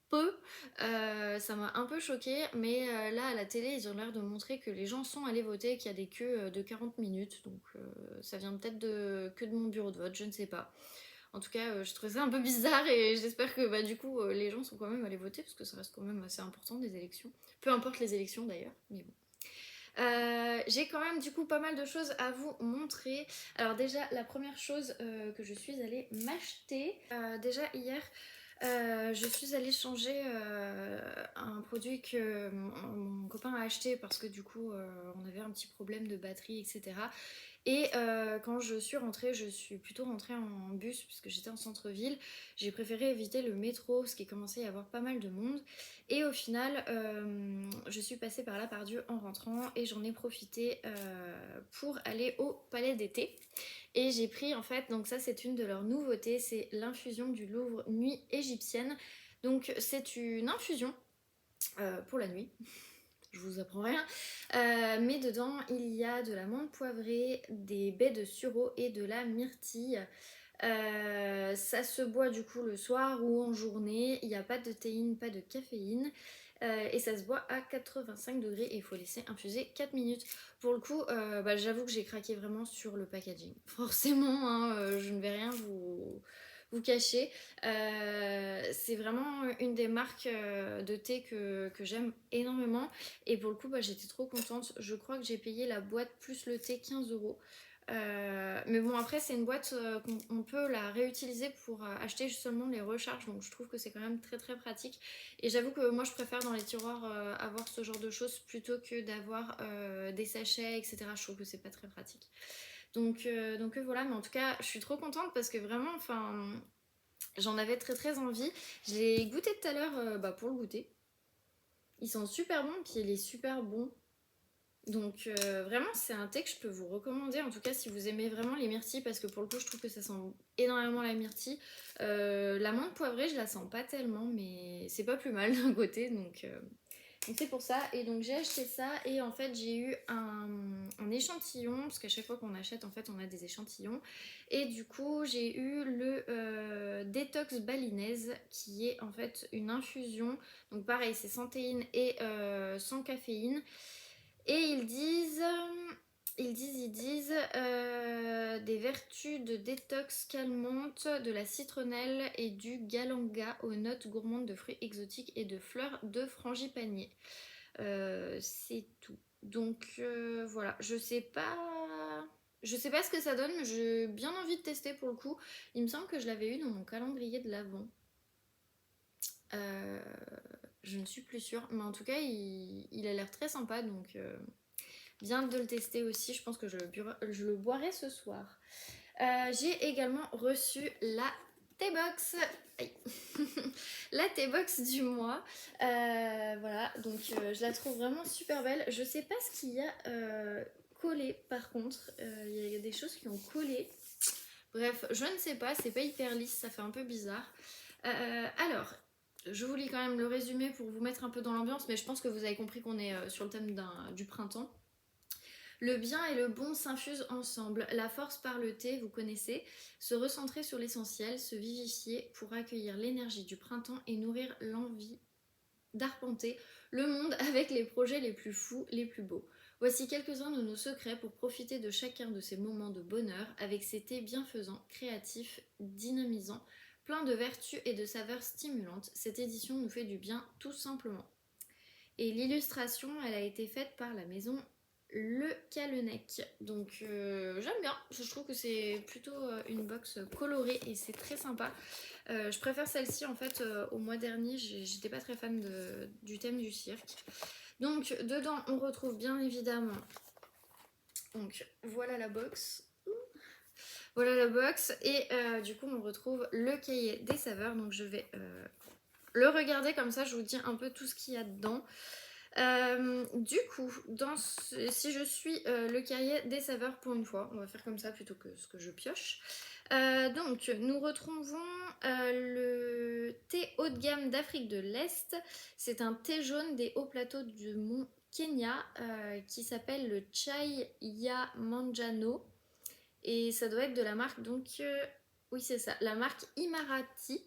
peu, ça m'a un peu choquée, mais là à la télé ils ont l'air de montrer que les gens sont allés voter, qu'il y a des queues de 40 minutes, donc ça vient peut-être que de mon bureau de vote, je ne sais pas. En tout cas, je trouvais ça un peu bizarre et j'espère que bah, du coup, les gens sont quand même allés voter parce que ça reste quand même assez important des élections. Peu importe les élections d'ailleurs, mais bon. J'ai quand même du coup pas mal de choses à vous montrer. Alors déjà la première chose que je suis allée m'acheter, déjà hier je suis allée changer un produit que mon copain a acheté parce que du coup on avait un petit problème de batterie etc. Et quand je suis rentrée, je suis plutôt rentrée en bus puisque j'étais en centre-ville. J'ai préféré éviter le métro parce qu'il commençait à y avoir pas mal de monde. Et au final, je suis passée par là par Dieu en rentrant et j'en ai profité pour aller au Palais d'été. Et j'ai pris en fait, donc ça c'est une de leurs nouveautés, c'est l'infusion du Louvre Nuit égyptienne. Donc c'est une infusion pour la nuit. Je vous apprends rien. Mais dedans, il y a de la menthe poivrée, des baies de sureau et de la myrtille. Ça se boit du coup le soir ou en journée. Il n'y a pas de théine, pas de caféine. Et ça se boit à 85 degrés et il faut laisser infuser 4 minutes. Pour le coup, bah, j'avoue que j'ai craqué vraiment sur le packaging. Forcément, hein, je ne vais rien vous cacher. C'est vraiment une des marques de thé que j'aime énormément. Et pour le coup, bah, j'étais trop contente. Je crois que j'ai payé la boîte plus le thé 15 €. Mais bon, après, c'est une boîte qu'on peut la réutiliser pour acheter seulement les recharges. Donc, je trouve que c'est quand même très très pratique. Et j'avoue que moi, je préfère dans les tiroirs avoir ce genre de choses plutôt que d'avoir des sachets, etc. Je trouve que c'est pas très pratique. Donc voilà, mais en tout cas, je suis trop contente parce que vraiment, enfin, j'en avais très très envie. J'ai goûté tout à l'heure bah, pour le goûter. Ils sont super bons, puis il est super bon. Donc vraiment c'est un thé que je peux vous recommander, en tout cas si vous aimez vraiment les myrtilles, parce que pour le coup je trouve que ça sent énormément la myrtille. La menthe poivrée je la sens pas tellement, mais c'est pas plus mal d'un côté, donc c'est pour ça. Et donc j'ai acheté ça et en fait j'ai eu un échantillon, parce qu'à chaque fois qu'on achète en fait on a des échantillons. Et du coup j'ai eu le détox balinaise qui est en fait une infusion. Donc pareil c'est sans théine et sans caféine. Et ils disent des vertus de détox calmante, de la citronnelle et du galanga aux notes gourmandes de fruits exotiques et de fleurs de frangipanier. C'est tout. Donc voilà, je sais pas ce que ça donne, mais j'ai bien envie de tester pour le coup. Il me semble que je l'avais eu dans mon calendrier de l'Avent. Je ne suis plus sûre, mais en tout cas, il a l'air très sympa, donc bien de le tester aussi. Je pense que je le boirai ce soir. J'ai également reçu la T-Box. La T-Box du mois. Voilà, donc je la trouve vraiment super belle. Je sais pas ce qu'il y a collé par contre. Il y a des choses qui ont collé. Bref, je ne sais pas, c'est pas hyper lisse, ça fait un peu bizarre. Alors, je vous lis quand même le résumé pour vous mettre un peu dans l'ambiance, mais je pense que vous avez compris qu'on est sur le thème du printemps. Le bien et le bon s'infusent ensemble. La force par le thé, vous connaissez, se recentrer sur l'essentiel, se vivifier pour accueillir l'énergie du printemps et nourrir l'envie d'arpenter le monde avec les projets les plus fous, les plus beaux. Voici quelques-uns de nos secrets pour profiter de chacun de ces moments de bonheur avec ces thés bienfaisants, créatifs, dynamisants, pleins de vertus et de saveurs stimulantes. Cette édition nous fait du bien tout simplement. Et l'illustration, elle a été faite par la maison Le Callennec. Donc j'aime bien, je trouve que c'est plutôt une box colorée et c'est très sympa. Je préfère celle-ci en fait. Au mois dernier j'étais pas très fan du thème du cirque. Donc dedans on retrouve bien évidemment, donc voilà la box. Voilà la box et du coup on retrouve le cahier des saveurs. Donc je vais le regarder comme ça, je vous dis un peu tout ce qu'il y a dedans. Du coup, si je suis le cahier des saveurs pour une fois, on va faire comme ça plutôt que ce que je pioche. Donc, nous retrouvons le thé haut de gamme d'Afrique de l'Est. C'est un thé jaune des hauts plateaux du mont Kenya qui s'appelle le Chai Ya Manjano. Et ça doit être de la marque, donc, oui, c'est ça, la marque Imarati.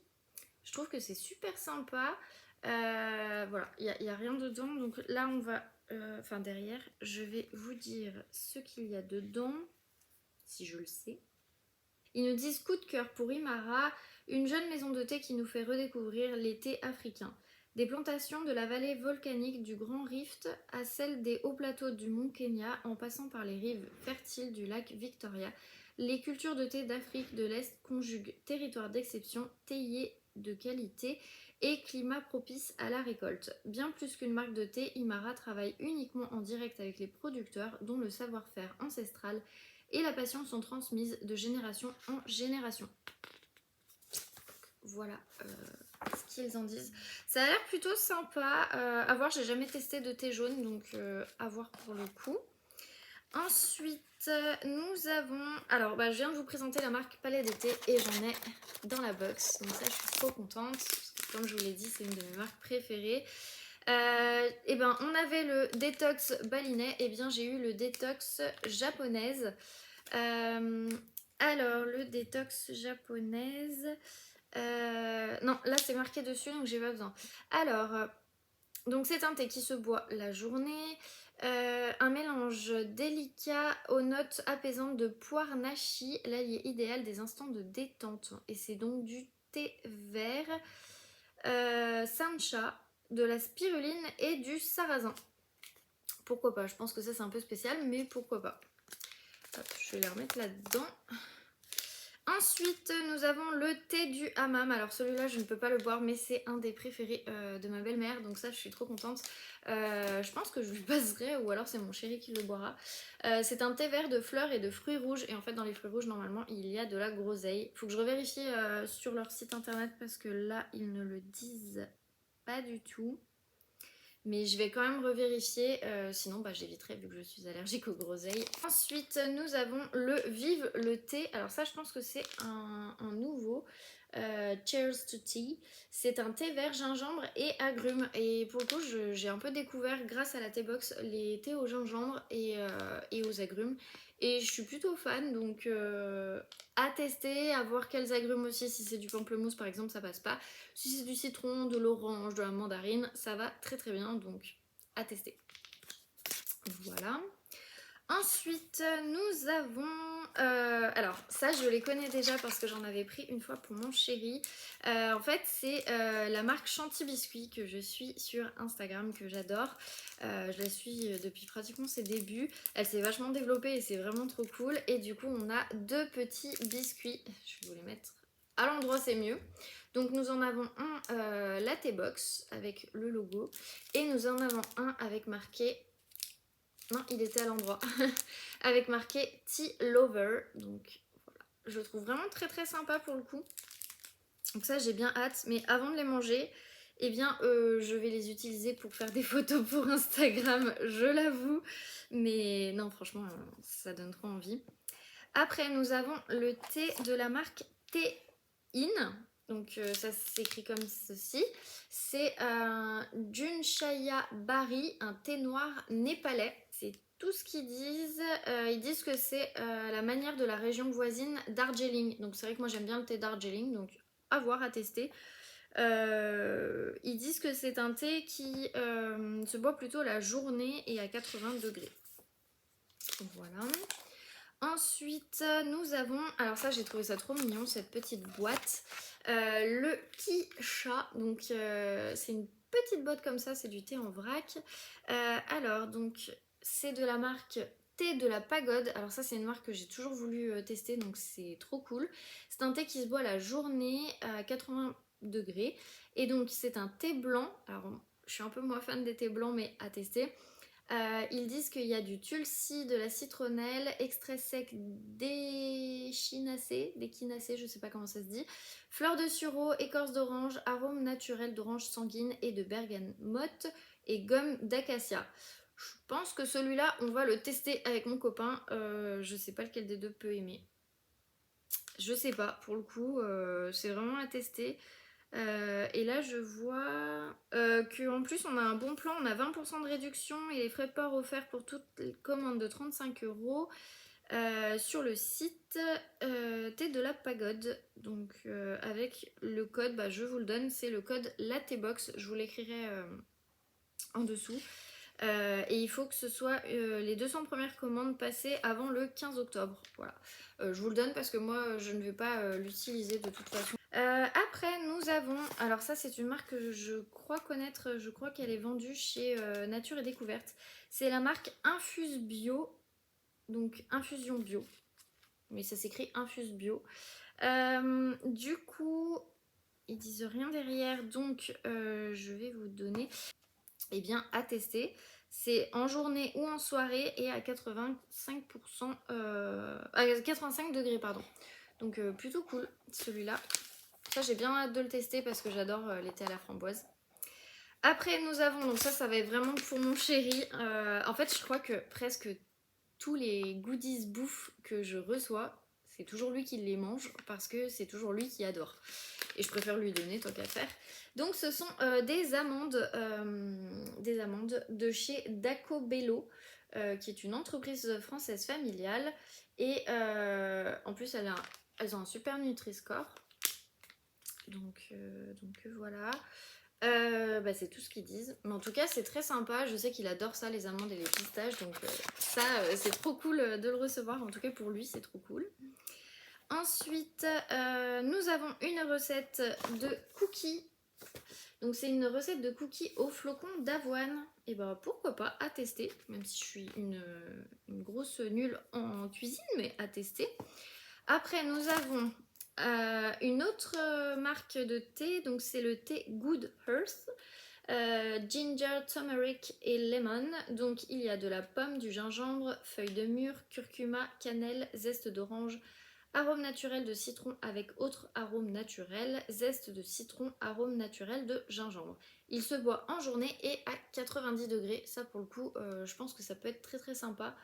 Je trouve que c'est super sympa. Voilà, il n'y a rien dedans. Donc là, on va... Enfin, derrière, je vais vous dire ce qu'il y a dedans, si je le sais. Ils nous disent coup de cœur pour Imara, une jeune maison de thé qui nous fait redécouvrir les thés africains. Des plantations de la vallée volcanique du Grand Rift à celles des hauts plateaux du Mont Kenya en passant par les rives fertiles du lac Victoria, les cultures de thé d'Afrique de l'Est conjuguent territoire d'exception, théier de qualité et climat propice à la récolte. Bien plus qu'une marque de thé, Imara travaille uniquement en direct avec les producteurs dont le savoir-faire ancestral et la passion sont transmises de génération en génération. Voilà ce qu'ils en disent. Ça a l'air plutôt sympa à voir. J'ai jamais testé de thé jaune, donc à voir pour le coup. Ensuite, nous avons... Alors, je viens de vous présenter la marque Palais d'été et j'en ai dans la box. Donc ça, je suis trop contente. Parce que comme je vous l'ai dit, c'est une de mes marques préférées. Et ben, on avait le détox balinais. Et bien, j'ai eu le détox japonaise. Alors, le détox japonaise... non, là, c'est marqué dessus, donc j'ai pas besoin. Alors... donc c'est un thé qui se boit la journée, un mélange délicat aux notes apaisantes de poire nashi, l'allié idéal des instants de détente. Et c'est donc du thé vert, sancha, de la spiruline et du sarrasin. Pourquoi pas, je pense que ça c'est un peu spécial, mais pourquoi pas. Hop, je vais les remettre là-dedans. Ensuite, nous avons le thé du hammam. Alors celui-là, je ne peux pas le boire, mais c'est un des préférés de ma belle-mère. Donc ça, je suis trop contente. Je pense que je lui passerai, ou alors c'est mon chéri qui le boira. C'est un thé vert de fleurs et de fruits rouges. Et en fait, dans les fruits rouges, normalement, il y a de la groseille. Faut que je revérifie sur leur site internet parce que là, ils ne le disent pas du tout. Mais je vais quand même revérifier, sinon j'éviterai vu que je suis allergique aux groseilles. Ensuite, nous avons le Vive le thé. Alors ça, je pense que c'est un nouveau. Cheers to Tea. C'est un thé vert, gingembre et agrumes. Et pour le coup, j'ai un peu découvert grâce à la T-Box les thés au gingembre et aux agrumes. Et je suis plutôt fan, donc à tester, à voir quels agrumes aussi. Si c'est du pamplemousse par exemple, ça passe pas. Si c'est du citron, de l'orange, de la mandarine, ça va très très bien, donc à tester. Voilà. Ensuite, nous avons... alors, ça, je les connais déjà parce que j'en avais pris une fois pour mon chéri. En fait, c'est la marque Chanty Biscuit que je suis sur Instagram, que j'adore. Je la suis depuis pratiquement ses débuts. Elle s'est vachement développée et c'est vraiment trop cool. Et du coup, on a deux petits biscuits. Je vais vous les mettre à l'endroit, c'est mieux. Donc, nous en avons un latte box avec le logo. Et nous en avons un avec marqué... Non, il était à l'endroit. Avec marqué Tea Lover. Donc voilà. Je le trouve vraiment très très sympa pour le coup. Donc ça, j'ai bien hâte. Mais avant de les manger, eh bien, je vais les utiliser pour faire des photos pour Instagram, je l'avoue. Mais non, franchement, ça donne trop envie. Après, nous avons le thé de la marque Thé-In. Donc ça s'écrit comme ceci. C'est un Junshaya Bari, un thé noir népalais. C'est tout ce qu'ils disent. Ils disent que c'est la manière de la région voisine Darjeeling. Donc c'est vrai que moi j'aime bien le thé Darjeeling, donc à voir, à tester. Ils disent que c'est un thé qui se boit plutôt la journée et à 80 degrés. Voilà. Ensuite, nous avons, alors ça j'ai trouvé ça trop mignon, cette petite boîte, le Kisha, donc c'est une petite boîte comme ça, c'est du thé en vrac. Alors, donc c'est de la marque Thé de la Pagode, alors ça c'est une marque que j'ai toujours voulu tester, donc c'est trop cool. C'est un thé qui se boit la journée à 80 degrés, et donc c'est un thé blanc, alors je suis un peu moins fan des thés blancs, mais à tester. Ils disent qu'il y a du tulsi, de la citronnelle, extrait sec d'échinacée, je sais pas comment ça se dit, fleurs de sureau, écorce d'orange, arôme naturel d'orange sanguine et de bergamote et gomme d'acacia. Je pense que celui-là, on va le tester avec mon copain. Je sais pas lequel des deux peut aimer. Je sais pas, pour le coup, c'est vraiment à tester. Et là je vois qu'en plus on a un bon plan, on a 20% de réduction et les frais de port offerts pour toute commande de 35 € sur le site Thé de la Pagode. Donc avec le code, je vous le donne, c'est le code LATTEBOX, je vous l'écrirai en dessous. Et il faut que ce soit les 200 premières commandes passées avant le 15 octobre. Voilà. Je vous le donne parce que moi je ne vais pas l'utiliser de toute façon. Après nous avons, alors ça c'est une marque que je crois connaître, je crois qu'elle est vendue chez Nature et Découverte. C'est la marque Infuse Bio, donc Infusion Bio, mais ça s'écrit Infuse Bio. Du coup, ils disent rien derrière, donc je vais vous donner à tester. C'est en journée ou en soirée et à 85%, à 85 degrés, pardon. Donc plutôt cool celui-là. Ça j'ai bien hâte de le tester parce que j'adore l'été à la framboise. Après nous avons, donc ça va être vraiment pour mon chéri. En fait je crois que presque tous les goodies bouffe que je reçois, c'est toujours lui qui les mange parce que c'est toujours lui qui adore. Et je préfère lui donner tant qu'à faire. Donc ce sont des amandes de chez Dacobello, qui est une entreprise française familiale. Et en plus elles ont un super Nutri-Score. Donc voilà. C'est tout ce qu'ils disent. Mais en tout cas, c'est très sympa. Je sais qu'il adore ça, les amandes et les pistaches. Donc c'est trop cool de le recevoir. En tout cas, pour lui, c'est trop cool. Ensuite, nous avons une recette de cookies. Donc c'est une recette de cookies aux flocons d'avoine. Et pourquoi pas, à tester. Même si je suis une grosse nulle en cuisine, mais à tester. Après, nous avons une autre marque de thé, donc c'est le thé Good Earth, ginger, turmeric et lemon. Donc il y a de la pomme, du gingembre, feuilles de mûre, curcuma, cannelle, zeste d'orange, arôme naturel de citron avec autres arômes naturels, zeste de citron, arôme naturel de gingembre. Il se boit en journée et à 90 degrés. Ça pour le coup, je pense que ça peut être très très sympa.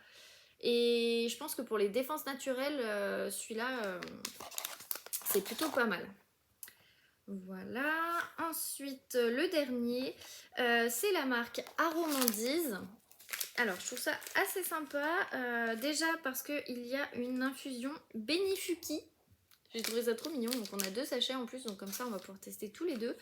Et je pense que pour les défenses naturelles, celui-là, c'est plutôt pas mal. Voilà. Ensuite, le dernier, c'est la marque Aromandise. Alors, je trouve ça assez sympa. Déjà parce qu'il y a une infusion Benifuki. J'ai trouvé ça trop mignon. Donc, on a 2 sachets en plus. Donc, comme ça, on va pouvoir tester tous les 2.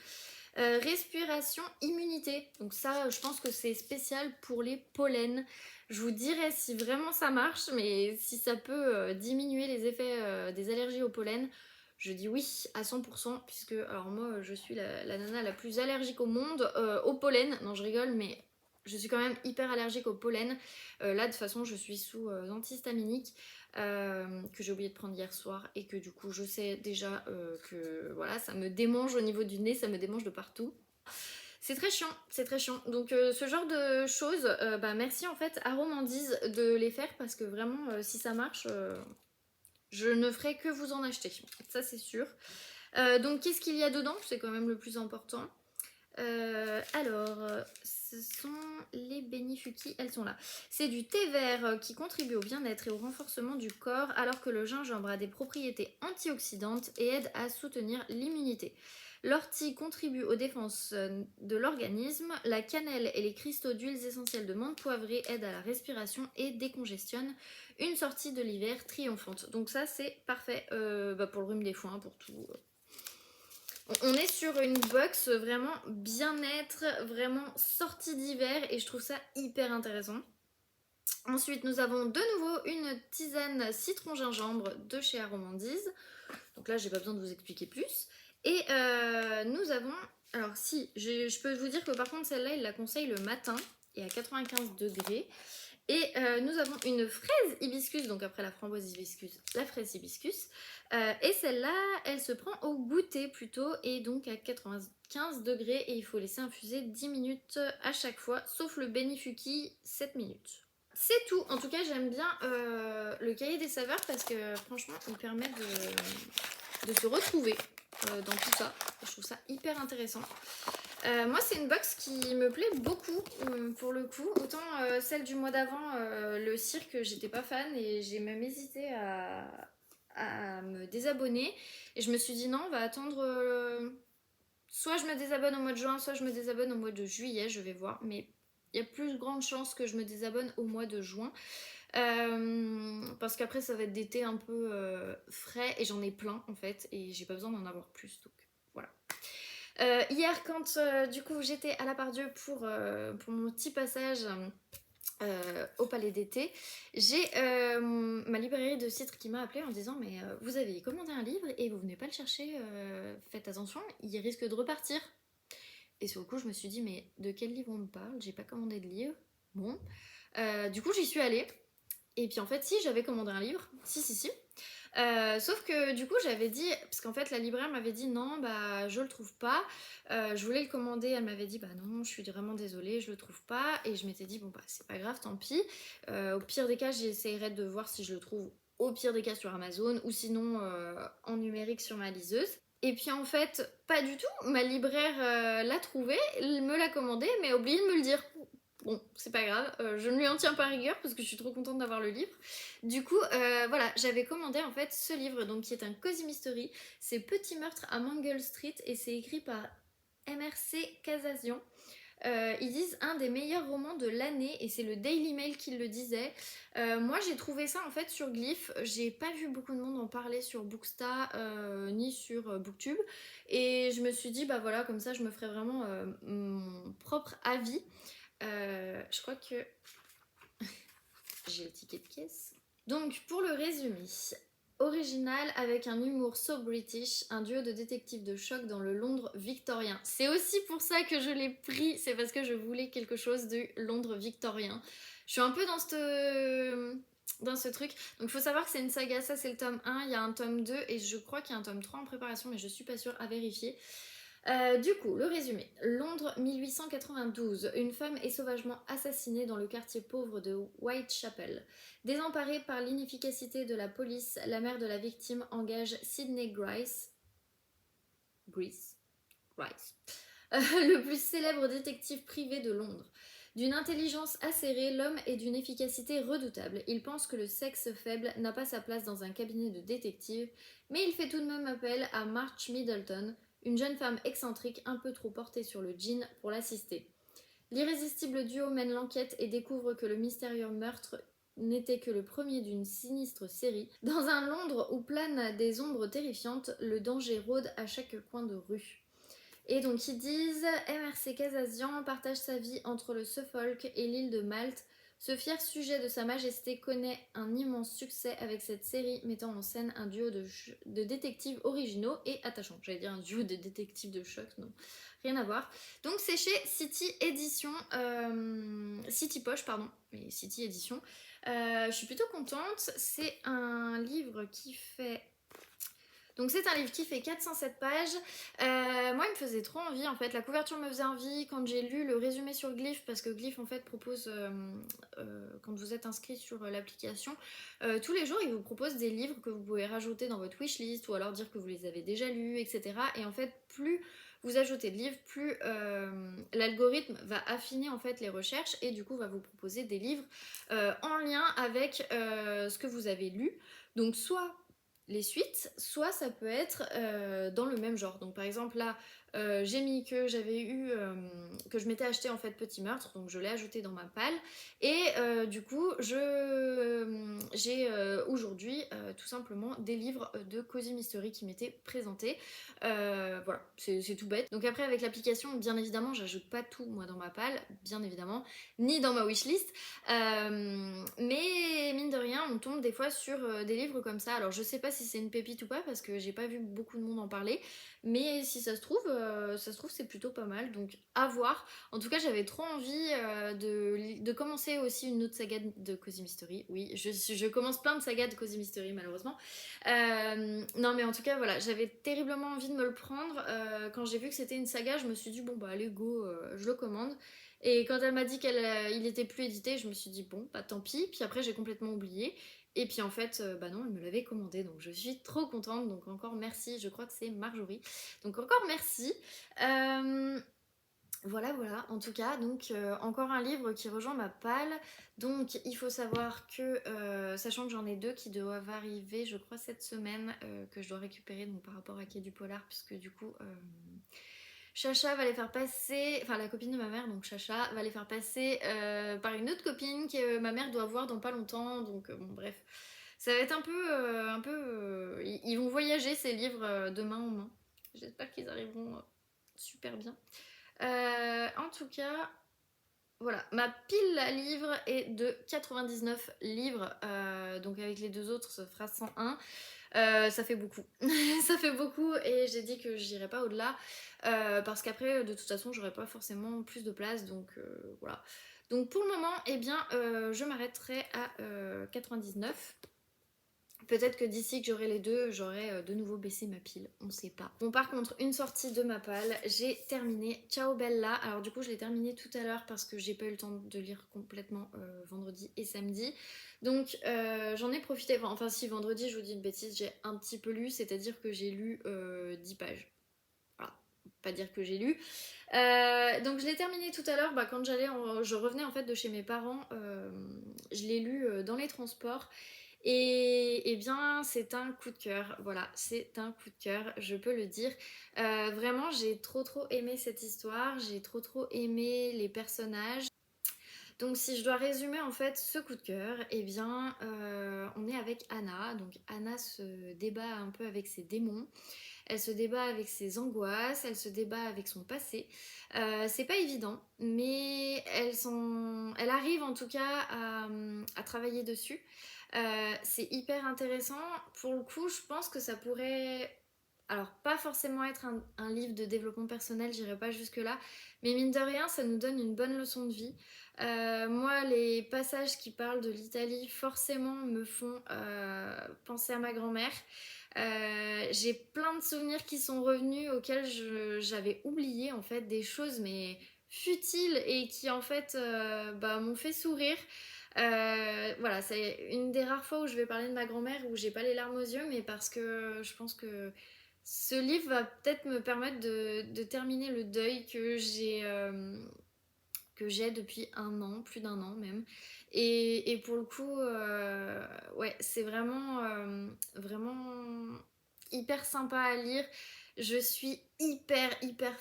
Respiration immunité, donc ça je pense que c'est spécial pour les pollens. Je vous dirai si vraiment ça marche, mais si ça peut diminuer les effets des allergies au pollen, je dis oui à 100%, puisque alors moi je suis la nana la plus allergique au monde au pollen. Non, je rigole, mais je suis quand même hyper allergique au pollen. Là de toute façon je suis sous antihistaminique que j'ai oublié de prendre hier soir, et que du coup je sais déjà que voilà, ça me démange au niveau du nez, ça me démange de partout. C'est très chiant, c'est très chiant. Donc ce genre de choses, merci en fait à Romandise de les faire, parce que vraiment si ça marche, je ne ferai que vous en acheter, ça c'est sûr. Donc qu'est-ce qu'il y a dedans? C'est quand même le plus important. Ce sont les Benifuki, elles sont là. C'est du thé vert qui contribue au bien-être et au renforcement du corps, alors que le gingembre a des propriétés antioxydantes et aide à soutenir l'immunité. L'ortie contribue aux défenses de l'organisme. La cannelle et les cristaux d'huiles essentielles de menthe poivrée aident à la respiration et décongestionnent. Une sortie de l'hiver triomphante. Donc ça c'est parfait pour le rhume des foins, pour tout. On est sur une box vraiment bien-être, vraiment sortie d'hiver, et je trouve ça hyper intéressant. Ensuite, nous avons de nouveau une tisane citron-gingembre de chez Aromandise. Donc là, j'ai pas besoin de vous expliquer plus. Et nous avons... Alors si, je peux vous dire que par contre, celle-là, il la conseille le matin et à 95 degrés. Et nous avons une fraise hibiscus, donc après la framboise hibiscus, la fraise hibiscus. Et celle-là, elle se prend au goûter plutôt, et donc à 95 degrés, et il faut laisser infuser 10 minutes à chaque fois, sauf le Benifuki, 7 minutes. C'est tout. En tout cas, j'aime bien le cahier des saveurs, parce que franchement, il permet de se retrouver dans tout ça. Je trouve ça hyper intéressant. Moi c'est une box qui me plaît beaucoup pour le coup. Autant celle du mois d'avant, le cirque, j'étais pas fan et j'ai même hésité à me désabonner. Et je me suis dit non, on va attendre, soit je me désabonne au mois de juin, soit je me désabonne au mois de juillet, je vais voir. Mais il y a plus grande chance que je me désabonne au mois de juin. Parce qu'après ça va être des thés un peu frais, et j'en ai plein en fait, et j'ai pas besoin d'en avoir plus, donc voilà. Hier, quand du coup j'étais à la Part-Dieu pour mon petit passage au Palais d'été, j'ai ma librairie de Citre qui m'a appelé en disant mais vous avez commandé un livre et vous venez pas le chercher, faites attention, il risque de repartir. Et sur le coup je me suis dit mais de quel livre on me parle? J'ai pas commandé de livre. Bon. Du coup j'y suis allée. Et puis en fait si j'avais commandé un livre, si. Sauf que du coup j'avais dit, parce qu'en fait la libraire m'avait dit non bah je le trouve pas, je voulais le commander, elle m'avait dit bah non je suis vraiment désolée je le trouve pas, et je m'étais dit bon bah c'est pas grave tant pis, au pire des cas j'essayerai de voir si je le trouve au pire des cas sur Amazon ou sinon en numérique sur ma liseuse. Et puis en fait, pas du tout, ma libraire l'a trouvé, me l'a commandé, mais a oublié de me le dire. Bon, c'est pas grave, je ne lui en tiens pas rigueur parce que je suis trop contente d'avoir le livre. Du coup, voilà, j'avais commandé en fait ce livre, donc qui est un cozy mystery. C'est Petit meurtre à Mangle Street et c'est écrit par MRC Casazian. Ils disent un des meilleurs romans de l'année et c'est le Daily Mail qui le disait. Moi j'ai trouvé ça en fait sur Glyph, j'ai pas vu beaucoup de monde en parler sur Booksta ni sur Booktube, et je me suis dit bah voilà, comme ça je me ferai vraiment mon propre avis. Je crois que j'ai le ticket de caisse. Donc pour le résumé, original avec un humour so british, un duo de détectives de choc dans le Londres victorien. C'est aussi pour ça que je l'ai pris, c'est parce que je voulais quelque chose de Londres victorien. Je suis un peu dans ce truc. Donc il faut savoir que c'est une saga, ça c'est le tome 1, il y a un tome 2 et je crois qu'il y a un tome 3 en préparation, mais je suis pas sûre, à vérifier. Du coup, le résumé. Londres 1892. Une femme est sauvagement assassinée dans le quartier pauvre de Whitechapel. Désemparée par l'inefficacité de la police, la mère de la victime engage Sidney Grice, le plus célèbre détective privé de Londres. D'une intelligence acérée, l'homme est d'une efficacité redoutable. Il pense que le sexe faible n'a pas sa place dans un cabinet de détective, mais il fait tout de même appel à March Middleton, une jeune femme excentrique un peu trop portée sur le gin pour l'assister. L'irrésistible duo mène l'enquête et découvre que le mystérieux meurtre n'était que le premier d'une sinistre série. Dans un Londres où planent des ombres terrifiantes, le danger rôde à chaque coin de rue. Et donc ils disent MRC Casazian partage sa vie entre le Suffolk et l'île de Malte. Ce fier sujet de Sa Majesté connaît un immense succès avec cette série mettant en scène un duo de détectives originaux et attachants. J'allais dire un duo de détectives de choc, non, rien à voir. Donc c'est chez City Édition, City Poche pardon, mais City Édition. Je suis plutôt contente, c'est un livre qui fait... Donc c'est un livre qui fait 407 pages. Moi il me faisait trop envie en fait, la couverture me faisait envie quand j'ai lu le résumé sur Glyph, parce que Glyph en fait propose, quand vous êtes inscrit sur l'application, tous les jours il vous propose des livres que vous pouvez rajouter dans votre wishlist ou alors dire que vous les avez déjà lus, etc. Et en fait plus vous ajoutez de livres, plus l'algorithme va affiner en fait les recherches et du coup va vous proposer des livres en lien avec ce que vous avez lu. Donc soit les suites, soit ça peut être dans le même genre. Donc par exemple là, j'ai mis que j'avais eu, que je m'étais acheté en fait Petit Meurtre, donc je l'ai ajouté dans ma palle. Et du coup, j'ai aujourd'hui tout simplement des livres de Cozy Mystery qui m'étaient présentés. Voilà, c'est tout bête. Donc après avec l'application, bien évidemment, j'ajoute pas tout moi dans ma palle, bien évidemment, ni dans ma wishlist. Mais mine de rien, on tombe des fois sur des livres comme ça. Alors je sais pas si c'est une pépite ou pas parce que j'ai pas vu beaucoup de monde en parler, mais si ça se trouve c'est plutôt pas mal. Donc à voir. En tout cas, j'avais trop envie de commencer aussi une autre saga de Cozy Mystery. Oui, je commence plein de sagas de Cozy Mystery malheureusement. Non mais en tout cas voilà, j'avais terriblement envie de me le prendre. Quand j'ai vu que c'était une saga, je me suis dit bon bah allez go, je le commande. Et quand elle m'a dit qu'il était plus édité, je me suis dit bon, bah tant pis. Puis après, j'ai complètement oublié. Et puis en fait, bah non, elle me l'avait commandé, donc je suis trop contente. Donc encore merci, je crois que c'est Marjorie. Donc encore merci. Voilà, voilà, en tout cas, donc encore un livre qui rejoint ma palle. Donc il faut savoir que, sachant que j'en ai deux qui doivent arriver, je crois, cette semaine, que je dois récupérer donc, par rapport à Quai du Polar, puisque du coup... Chacha va les faire passer, enfin la copine de ma mère, donc Chacha, va les faire passer par une autre copine que ma mère doit voir dans pas longtemps, donc bon bref. Ça va être ils vont voyager ces livres de main en main. J'espère qu'ils arriveront super bien. En tout cas, voilà, ma pile à livres est de 99 livres, donc avec les deux autres ça fera 101. Ça fait beaucoup. Ça fait beaucoup et j'ai dit que j'irais pas au-delà parce qu'après de toute façon j'aurais pas forcément plus de place donc voilà. Donc pour le moment eh bien je m'arrêterai à 99. Peut-être que d'ici que j'aurai les deux, j'aurai de nouveau baissé ma pile, on sait pas. Bon par contre, une sortie de ma palle, j'ai terminé Ciao Bella. Alors du coup je l'ai terminé tout à l'heure parce que j'ai pas eu le temps de lire complètement vendredi et samedi. Donc j'en ai profité, enfin si vendredi je vous dis une bêtise, j'ai un petit peu lu, c'est-à-dire que j'ai lu 10 pages. Voilà, pas dire que j'ai lu. Donc je l'ai terminé tout à l'heure, quand je revenais en fait de chez mes parents, je l'ai lu dans les transports. Et eh bien, c'est un coup de cœur. Voilà, c'est un coup de cœur, je peux le dire. Vraiment, j'ai trop aimé cette histoire. J'ai trop aimé les personnages. Donc, si je dois résumer en fait ce coup de cœur, eh bien, on est avec Anna. Donc, Anna se débat un peu avec ses démons. Elle se débat avec ses angoisses, elle se débat avec son passé. C'est pas évident, mais elle arrive en tout cas à travailler dessus. C'est hyper intéressant. Pour le coup, je pense que ça pourrait. Alors, pas forcément être un livre de développement personnel, j'irai pas jusque-là, mais mine de rien, ça nous donne une bonne leçon de vie. Moi, les passages qui parlent de l'Italie, forcément, me font penser à ma grand-mère. J'ai plein de souvenirs qui sont revenus auxquels j'avais oublié en fait des choses mais futiles et qui en fait m'ont fait sourire. Voilà, c'est une des rares fois où je vais parler de ma grand-mère où j'ai pas les larmes aux yeux, mais parce que je pense que ce livre va peut-être me permettre de terminer le deuil que j'ai depuis un an, plus d'un an même. Et pour le coup, ouais, c'est vraiment hyper sympa à lire. Je suis hyper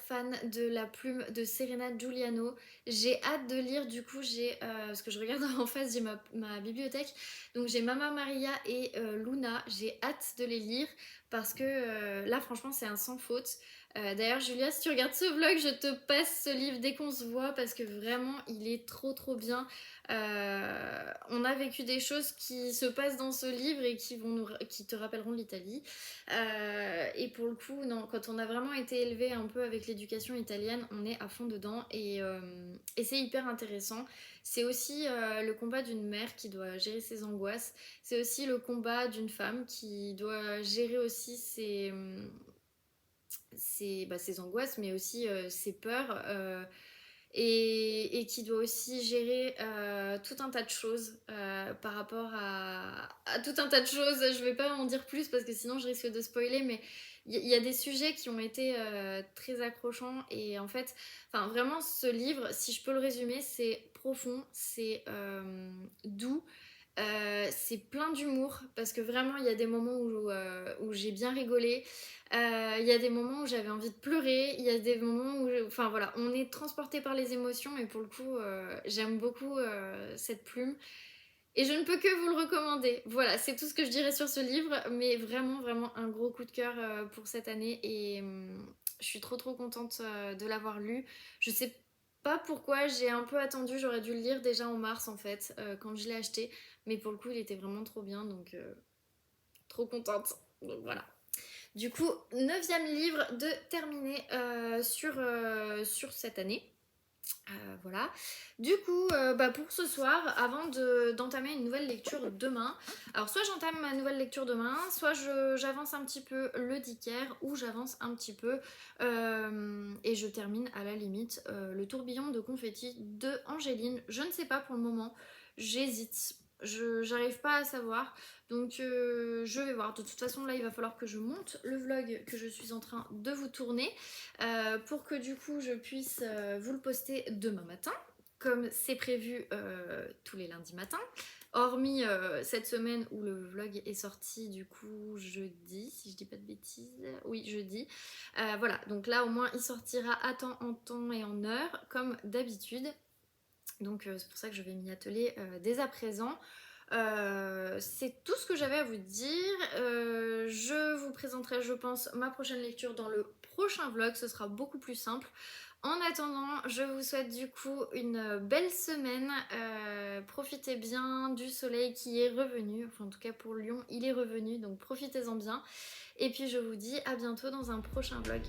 fan de la plume de Serena Giuliano. J'ai hâte de lire, du coup, parce que je regarde en face, j'ai ma bibliothèque. Donc j'ai Mama Maria et Luna. J'ai hâte de les lire parce que là, franchement, c'est un sans faute. D'ailleurs, Julia, si tu regardes ce vlog, je te passe ce livre dès qu'on se voit parce que vraiment, il est trop bien. On a vécu des choses qui se passent dans ce livre et qui te rappelleront l'Italie. Et pour le coup, non, quand on a vraiment été élevé un peu avec l'éducation italienne, on est à fond dedans et c'est hyper intéressant. C'est aussi le combat d'une mère qui doit gérer ses angoisses. C'est aussi le combat d'une femme qui doit gérer aussi ses angoisses, mais aussi ses peurs, et qui doit aussi gérer tout un tas de choses par rapport à tout un tas de choses. Je vais pas en dire plus parce que sinon je risque de spoiler, mais il y a des sujets qui ont été très accrochants et en fait, enfin vraiment ce livre, si je peux le résumer, c'est profond, c'est doux. C'est plein d'humour parce que vraiment il y a des moments où j'ai bien rigolé, il y a des moments où j'avais envie de pleurer, il y a des moments où enfin voilà, on est transporté par les émotions et pour le coup j'aime beaucoup cette plume et je ne peux que vous le recommander. Voilà, c'est tout ce que je dirais sur ce livre, mais vraiment un gros coup de cœur pour cette année et je suis trop contente de l'avoir lu. Je sais pas pourquoi j'ai un peu attendu, j'aurais dû le lire déjà en mars en fait quand je l'ai acheté, mais pour le coup il était vraiment trop bien donc trop contente. Donc voilà. Du coup, neuvième livre de terminer sur cette année. Voilà. Du coup, pour ce soir, avant d'entamer une nouvelle lecture demain, alors soit j'entame ma nouvelle lecture demain, soit j'avance un petit peu le Dicker, ou j'avance un petit peu et je termine à la limite le tourbillon de confetti de Angéline. Je ne sais pas pour le moment, j'hésite. J'arrive pas à savoir, donc je vais voir. De toute façon, là, il va falloir que je monte le vlog que je suis en train de vous tourner pour que du coup je puisse vous le poster demain matin, comme c'est prévu tous les lundis matins. Hormis cette semaine où le vlog est sorti du coup jeudi, si je dis pas de bêtises. Oui, jeudi. Voilà, donc là au moins il sortira à temps, en temps et en heure, comme d'habitude. Donc c'est pour ça que je vais m'y atteler dès à présent. C'est tout ce que j'avais à vous dire. Je vous présenterai, je pense, ma prochaine lecture dans le prochain vlog. Ce sera beaucoup plus simple. En attendant, je vous souhaite du coup une belle semaine. Profitez bien du soleil qui est revenu. Enfin, en tout cas pour Lyon, il est revenu. Donc profitez-en bien. Et puis je vous dis à bientôt dans un prochain vlog.